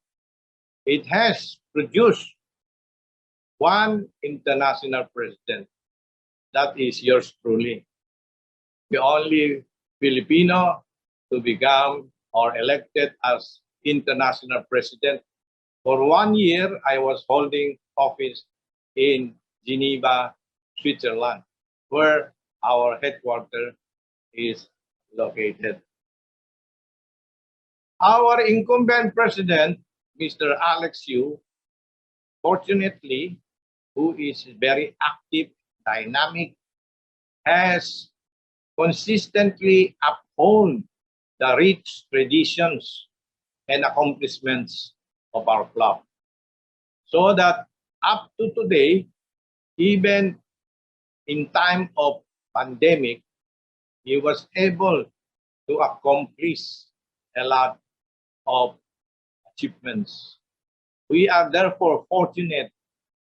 It has produced 1 international president. That is yours truly. The only Filipino to become or elected as international president. For 1 year, I was holding office in Geneva, Switzerland, where our headquarters is located. Our incumbent president, Mr. Alex Yu, fortunately, who is very active, dynamic, has consistently upheld the rich traditions and accomplishments of our club. So that up to today, even in time of pandemic, he was able to accomplish a lot of achievements. We are therefore fortunate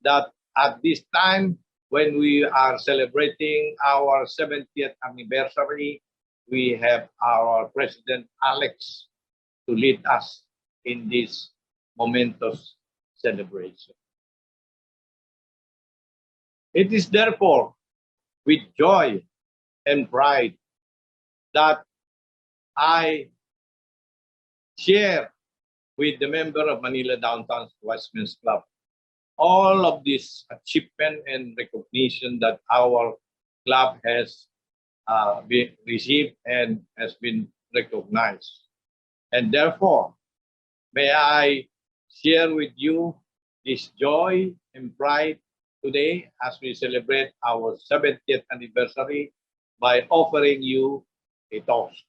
that at this time, when we are celebrating our 70th anniversary, we have our President Alex to lead us in this momentous celebration. It is therefore with joy and pride that I share with the member of Manila Downtown WISE Men's Club all of this achievement and recognition that our club has been received and has been recognized. And therefore, may I share with you this joy and pride today as we celebrate our 70th anniversary by offering you a toast.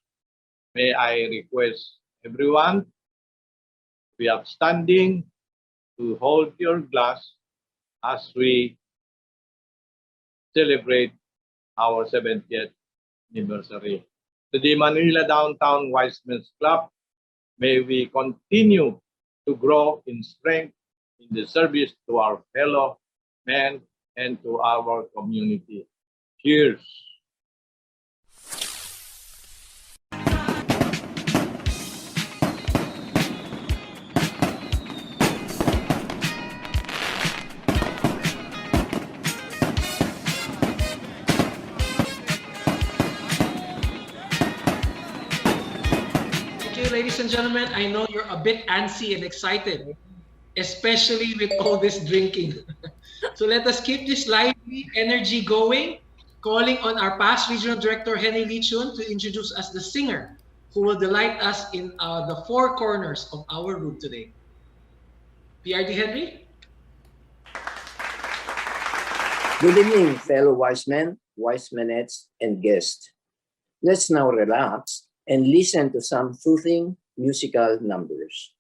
May I request everyone to be upstanding, to hold your glass as we celebrate our 70th anniversary. To the Manila Downtown WISE Men's Club, may we continue to grow in strength in the service to our fellow men and to our community. Cheers. Thank you, ladies and gentlemen. I know you're a bit antsy and excited, especially with all this drinking. So let us keep this lively energy going, calling on our past regional director, Henry Lichun, to introduce us the singer who will delight us in the 4 corners of our route today. PRD Henry? Good evening, fellow wise men, wise menettes, and guests. Let's now relax and listen to some soothing musical numbers.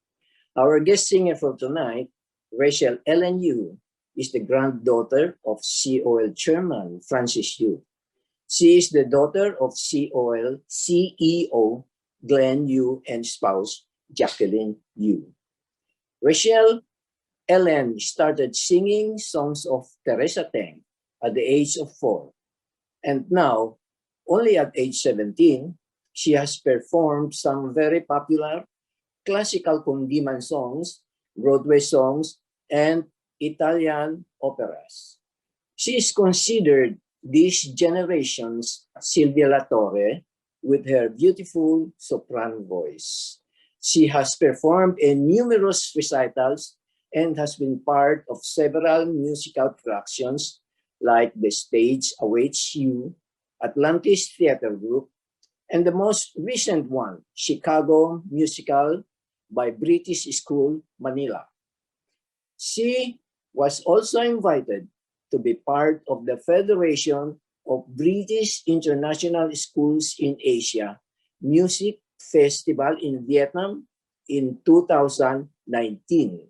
Our guest singer for tonight, Rachel Ellen Yu, is the granddaughter of COL Chairman Francis Yu. She is the daughter of COL CEO Glenn Yu and spouse Jacqueline Yu. Rachel Ellen started singing songs of Teresa Teng at the age of 4, and now, only at age 17, she has performed some very popular classical condiman songs, Broadway songs, and Italian operas. She is considered this generation's Silvia La Torre with her beautiful soprano voice. She has performed in numerous recitals and has been part of several musical productions like The Stage Awaits You, Atlantis Theater Group, and the most recent one, Chicago Musical by British School, Manila. She was also invited to be part of the Federation of British International Schools in Asia Music Festival in Vietnam in 2019.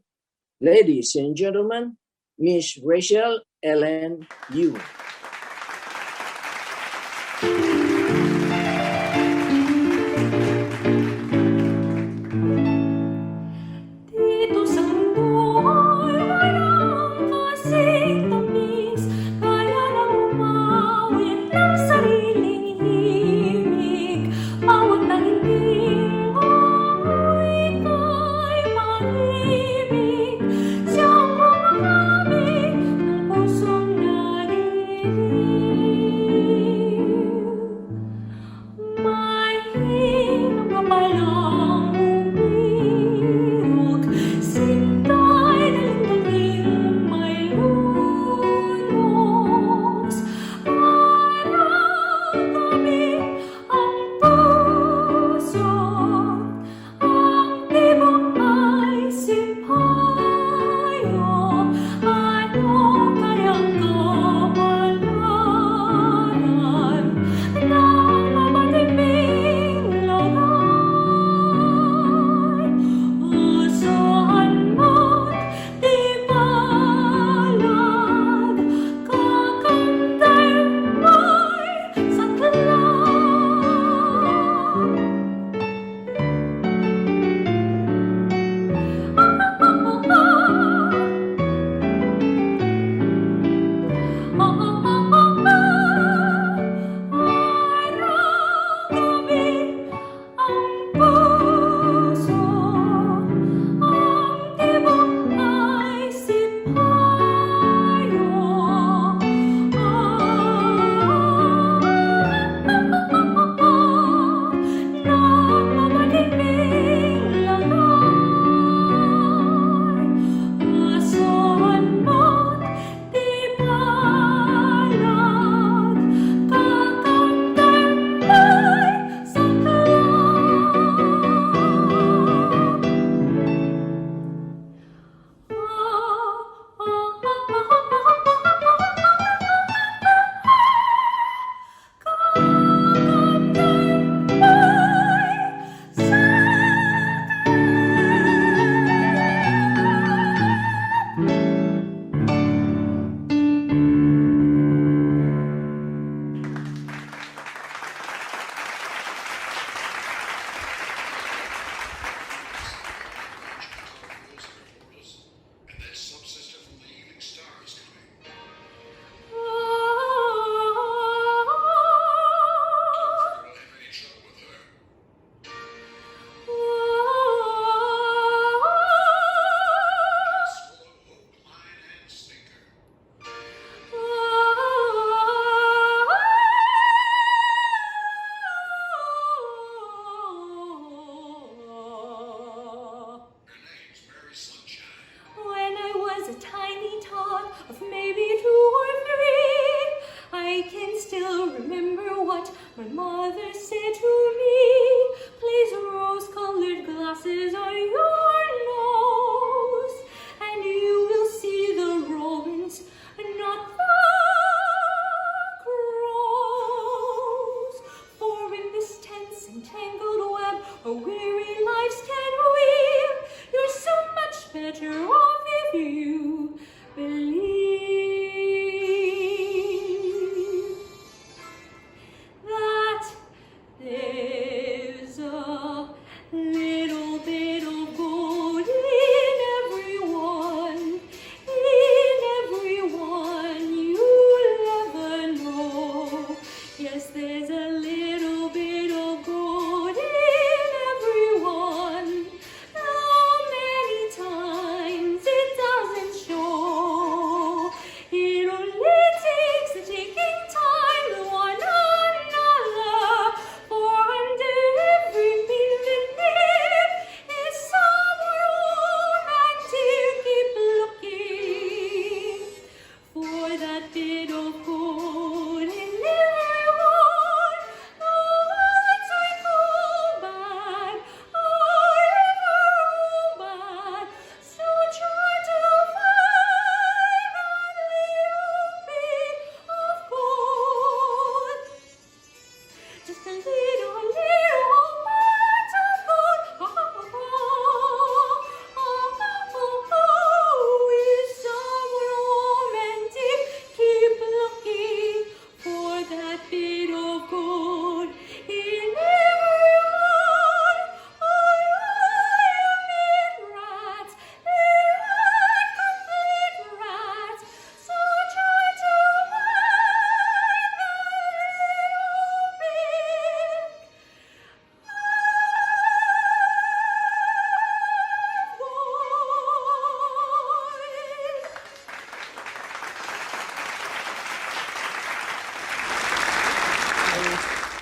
Ladies and gentlemen, Miss Rachel Ellen Yu. Dito sa mundo ay walang kasing tamis, kaya lang umawit ng sariling himig. Bawat talinting ay ika'y pag-ibig, siyang mamarami ng pusong nalilig.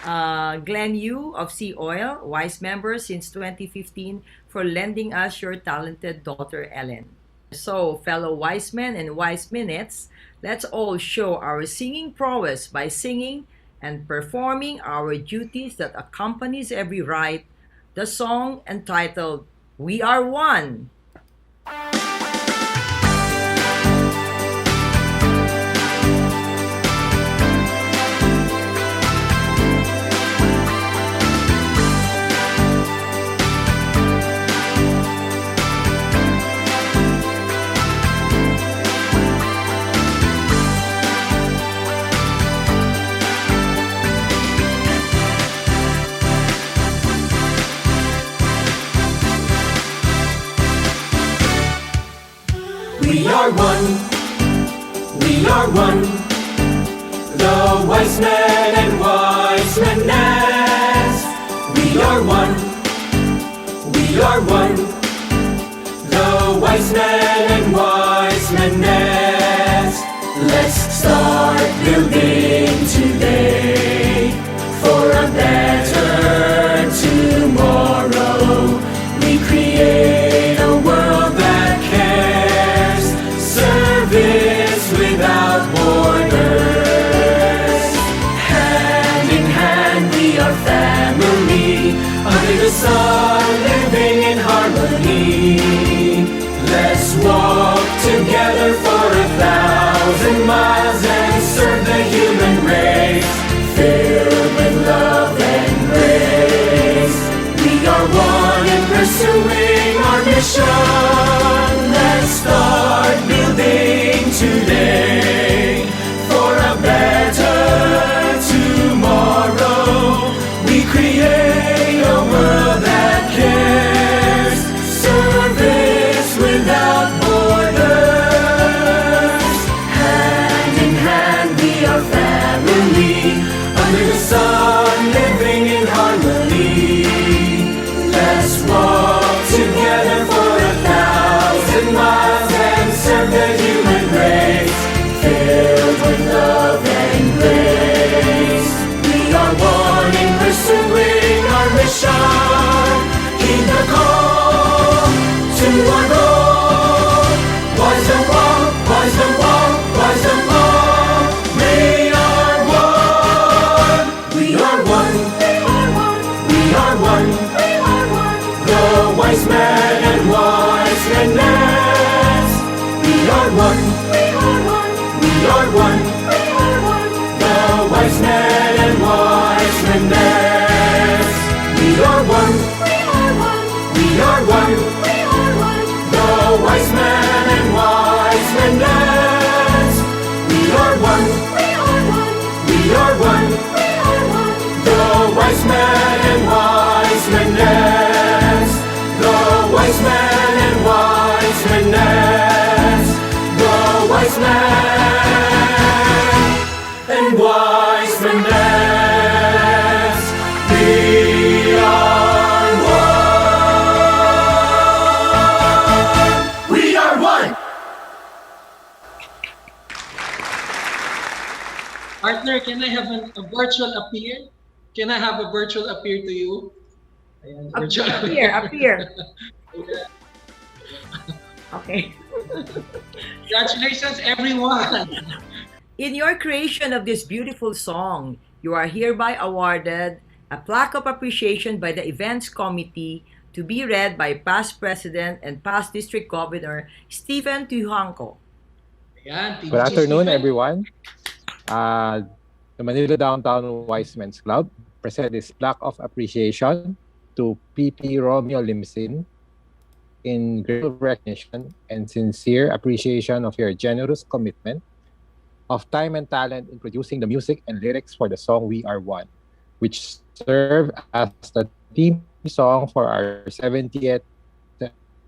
Glenn Yu of Sea Oil, Wise member since 2015, for lending us your talented daughter Ellen. So, fellow wise men and wise minutes, let's all show our singing prowess by singing and performing our duties that accompanies every rite, the song entitled We Are One. We are one, we are one, the wise men and wise menettes. We are one, we are one, the wise men and wise menettes. Let's start building today for a better tomorrow. We create a world that cares, service without borders. Hand in hand we are family, under the sun living in harmony. Let's walk together for 1,000 miles and serve the human race, filled with love and grace. We are one in pursuing our mission. Let's start building today for a better tomorrow. We create a world that cares, service without borders. Hand in hand we are family, under the sun living in harmony. Let's walk together for 1,000 miles and serve the human race, filled with love and grace. We are one in pursuing our mission. Heed the call to our goal. Wisdom walk, wisdom walk, wisdom walk. We are one. We are one. We are one. The wise men and wise menettes. We are one. We are one. The wise men and wise menettes. We are one. We are one. The wise men and wise menettes. We are one. We are one. The wise men and wise menettes. The wise men and wise menettes. The wise men and wise menettes. We are one. We are one. Partner, can I have a virtual appear? Can I have a virtual appear to you? Ayan, virtual Appear. Okay. Congratulations, everyone. In your creation of this beautiful song, you are hereby awarded a plaque of appreciation by the Events Committee to be read by past President and past District Governor Stephen Tuhanco. Ayan, Good afternoon, everyone. The Manila Downtown Wise Men's Club present this plaque of appreciation to PP Romeo Limsin in grateful recognition and sincere appreciation of your generous commitment of time and talent in producing the music and lyrics for the song We Are One, which serve as the theme song for our 70th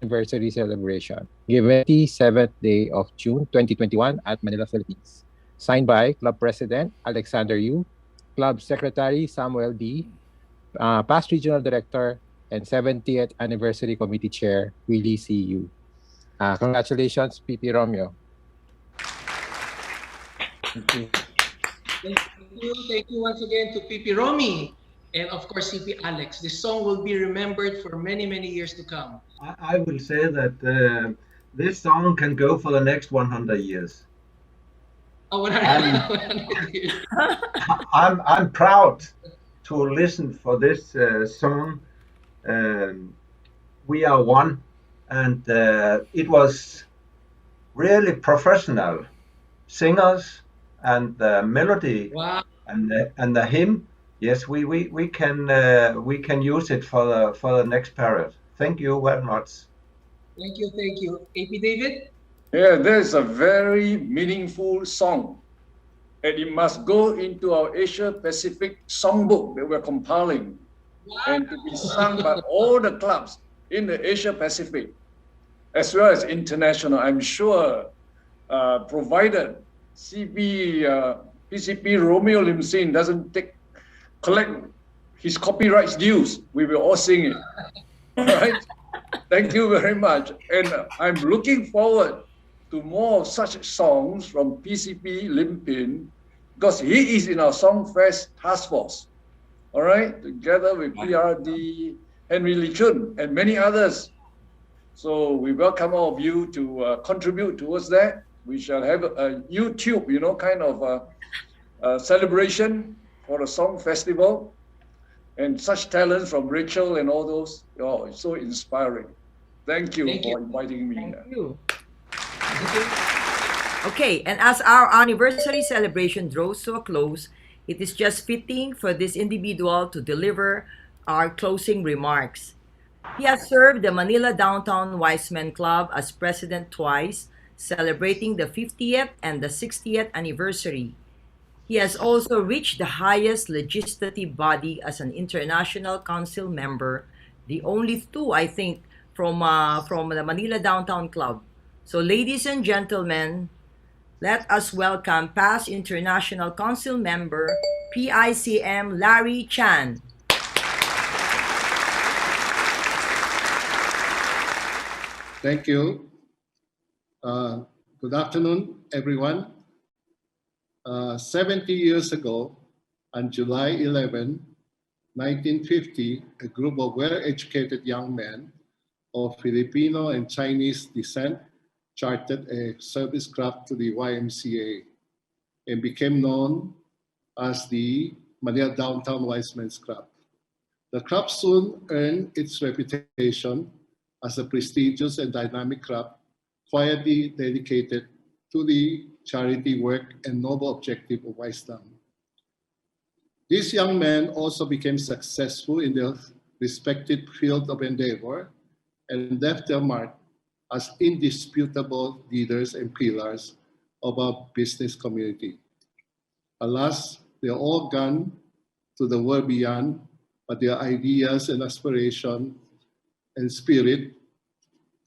anniversary celebration, given the 7th day of June 2021 at Manila, Philippines. Signed by Club President Alexander Yu, Club Secretary Samuel D., past Regional Director and 70th Anniversary Committee Chair Willie C. Yu. Congratulations, PP Romeo. Thank you. Thank you once again to PP Romy and of course CP Alex. This song will be remembered for many, many years to come. I will say that this song can go for the next 100 years. Oh, 100, I'm 100 years. I'm proud to listen for this song. We are one, and it was really professional singers and the melody Wow. and the hymn. Yes, we can use it for the next period. Thank you very much. Thank you, thank you. AP David? Yeah, there's a very meaningful song. And it must go into our Asia Pacific songbook that we're compiling and to be sung by all the clubs in the Asia Pacific, as well as international. I'm sure, provided PCP Romeo Limousin doesn't collect his copyrights dues, we will all sing it. All right? Thank you very much. And I'm looking forward to more of such songs from PCP Limpin, because he is in our Songfest task force, all right, together with PRD, Henry Lee Chun, and many others. So we welcome all of you to contribute towards that. We shall have a YouTube, kind of a celebration for the Song Festival, and such talents from Rachel and all those. Oh, it's so inspiring. Thank you for inviting me. Thank you. Okay, and as our anniversary celebration draws to a close, it is just fitting for this individual to deliver our closing remarks. He has served the Manila Downtown Wiseman Club as president twice, celebrating the 50th and the 60th anniversary. He has also reached the highest legislative body as an international council member, the only two, I think, from the Manila Downtown Club. So, ladies and gentlemen, let us welcome past International Council member, PICM Larry Chan. Thank you. Good afternoon, everyone. 70 years ago, on July 11, 1950, a group of well-educated young men of Filipino and Chinese descent chartered a service club to the YMCA and became known as the Manila Downtown Wiseman's Club. The club soon earned its reputation as a prestigious and dynamic club, quietly dedicated to the charity work and noble objective of wisdom. These young men also became successful in their respective field of endeavor and left their mark as indisputable leaders and pillars of our business community. Alas, they're all gone to the world beyond, but their ideas and aspiration and spirit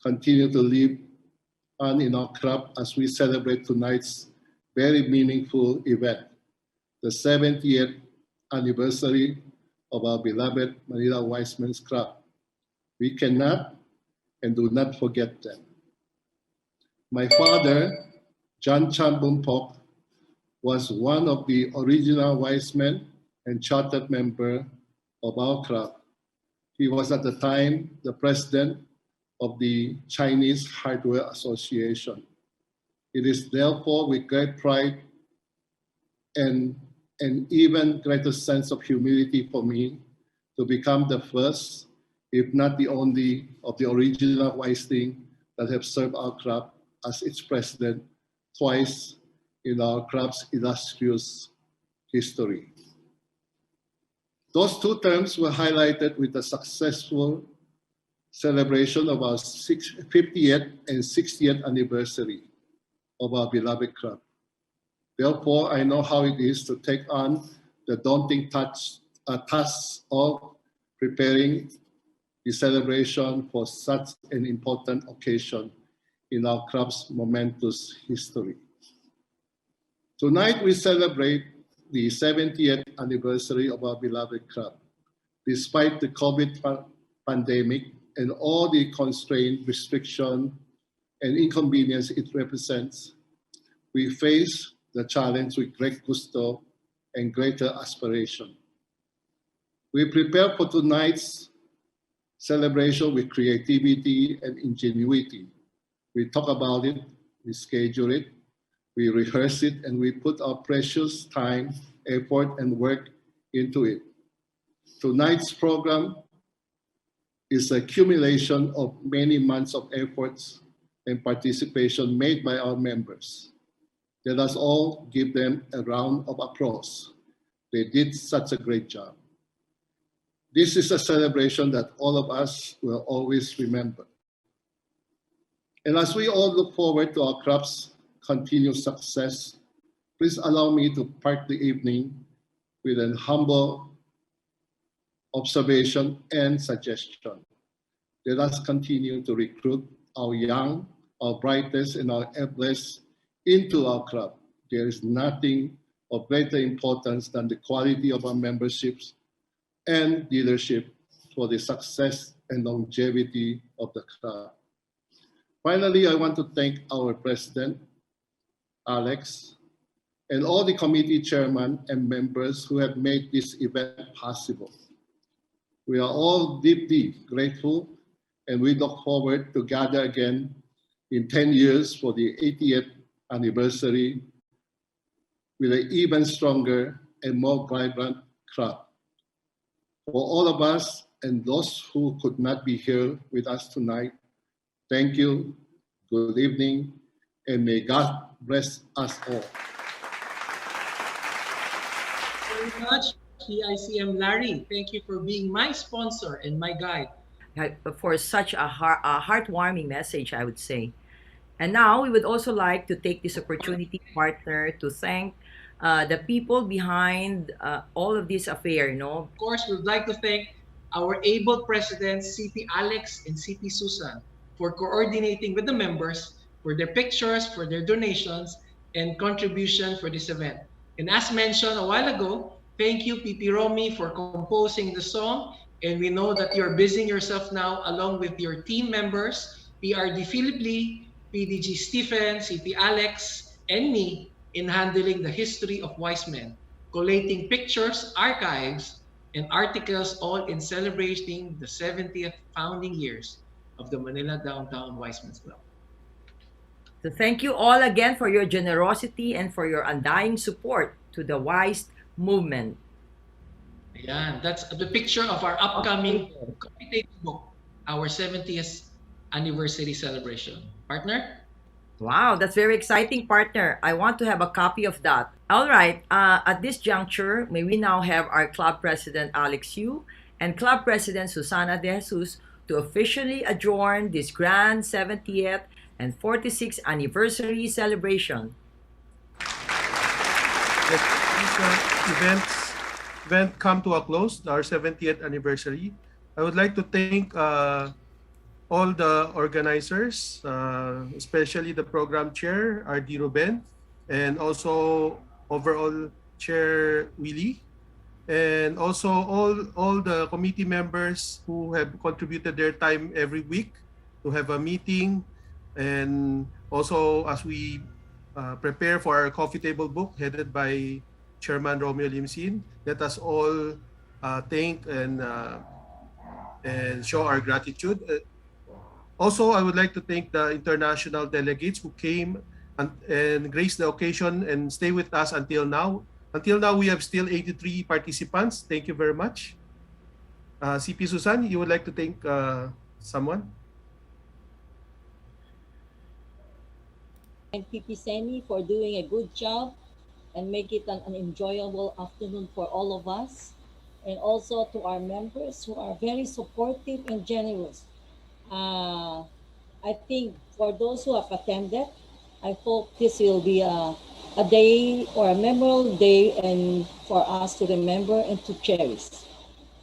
continue to live on in our club as we celebrate tonight's very meaningful event, the 70th anniversary of our beloved Manila Wiseman's Club. We cannot and do not forget them. My father, John Chan Bumpok, was one of the original wise men and chartered member of our club. He was at the time the president of the Chinese Hardware Association. It is therefore with great pride and an even greater sense of humility for me to become the first, if not the only, of the original Wiseling that have served our club as its president twice in our club's illustrious history. Those two terms were highlighted with the successful celebration of our 50th and 60th anniversary of our beloved club. Therefore, I know how it is to take on the daunting task of preparing the celebration for such an important occasion in our club's momentous history. Tonight, we celebrate the 70th anniversary of our beloved club. Despite the COVID pandemic and all the constraint, restriction, and inconvenience it represents, we face the challenge with great gusto and greater aspiration. We prepare for tonight's celebration with creativity and ingenuity. We talk about it, we schedule it, we rehearse it, and we put our precious time, effort, and work into it. Tonight's program is a accumulation of many months of efforts and participation made by our members. Let us all give them a round of applause. They did such a great job. This is a celebration that all of us will always remember. And as we all look forward to our club's continued success, please allow me to part the evening with an humble observation and suggestion. Let us continue to recruit our young, our brightest, and our ablest into our club. There is nothing of greater importance than the quality of our memberships and leadership for the success and longevity of the club. Finally, I want to thank our president, Alex, and all the committee chairmen and members who have made this event possible. We are all deeply grateful, and we look forward to gather again in 10 years for the 80th anniversary with an even stronger and more vibrant club. For all of us and those who could not be here with us tonight, thank you, good evening, and may God bless us all. Very much, PICM Larry. Thank you for being my sponsor and my guide. For such a heartwarming message, I would say. And now we would also like to take this opportunity, partner, to thank the people behind all of this affair. Of course, we would like to thank our able presidents, CP Alex and CP Susan, for coordinating with the members for their pictures, for their donations, and contribution for this event. And as mentioned a while ago, thank you, PP Romy, for composing the song. And we know that you're busying yourself now along with your team members, PRD Philip Lee, PDG Stephen, CP Alex, and me in handling the history of wise men, collating pictures, archives, and articles, all in celebrating the 70th founding years of the Manila Downtown Wise Men's Club. So thank you all again for your generosity and for your undying support to the WISE movement. Ayan, that's the picture of our upcoming coffee table book, our 70th anniversary celebration. Partner? Wow, that's very exciting, partner. I want to have a copy of that. All right, at this juncture, may we now have our club president, Alex Yu, and club president, Susana De Jesus, to officially adjourn this grand 70th and 46th anniversary celebration. Event come to a close, our 70th anniversary. I would like to thank all the organizers, especially the program chair, R.D. Ruben, and also overall chair Willie, and also all the committee members who have contributed their time every week to have a meeting, and also as we prepare for our coffee table book headed by Chairman Romeo Limsin, let us all thank and show our gratitude. Also, I would like to thank the international delegates who came and graced the occasion and stay with us until now. Until now, we have still 83 participants. Thank you very much. CP Susan, you would like to thank someone? And PP Seni for doing a good job and make it an enjoyable afternoon for all of us. And also to our members who are very supportive and generous. I think for those who have attended, I hope this will be a day or a memorable day and for us to remember and to cherish.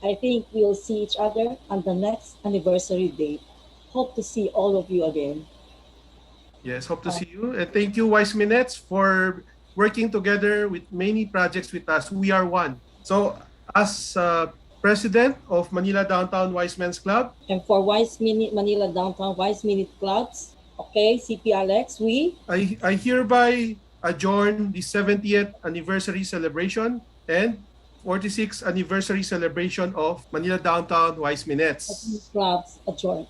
I think we'll see each other on the next anniversary date. Hope to see all of you again. Yes, hope to see you. And thank you, Wise Minutes, for working together with many projects with us. We are one. So as President of Manila Downtown Wise Men's Club. And for Manila Downtown Wise Minute Clubs, okay, CP Alex, I hereby adjourn the 70th anniversary celebration and 46th anniversary celebration of Manila Downtown Wise Minutes. Clubs adjourned.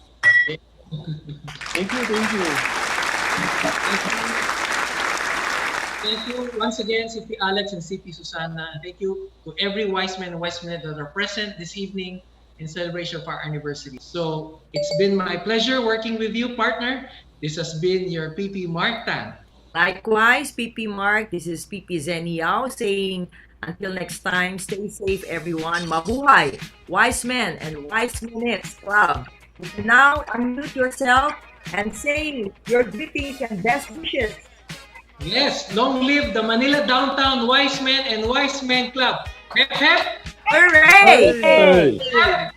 Thank you, thank you. Thank you once again, CP Alex and CP Susana. Thank you to every wise man and wise minute that are present this evening in celebration of our anniversary. So it's been my pleasure working with you, partner. This has been your PP Mark Tan. Likewise, PP Mark, this is PP Zenny Yao saying, until next time, stay safe everyone. Mabuhay, Wise Men and Wise Minutes Club. You can now unmute yourself and say your greetings and best wishes. Yes, long live the Manila Downtown Wise Men and Wise Men Club. Hep, hep. Hooray! Hey!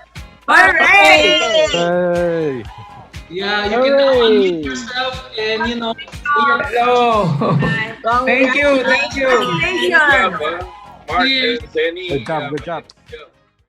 Hooray! Hey! Yeah, you can now unmute yourself and, you know, Hello! Thank you, thank you. Congratulations! Mark and Zenny. Good job, good job.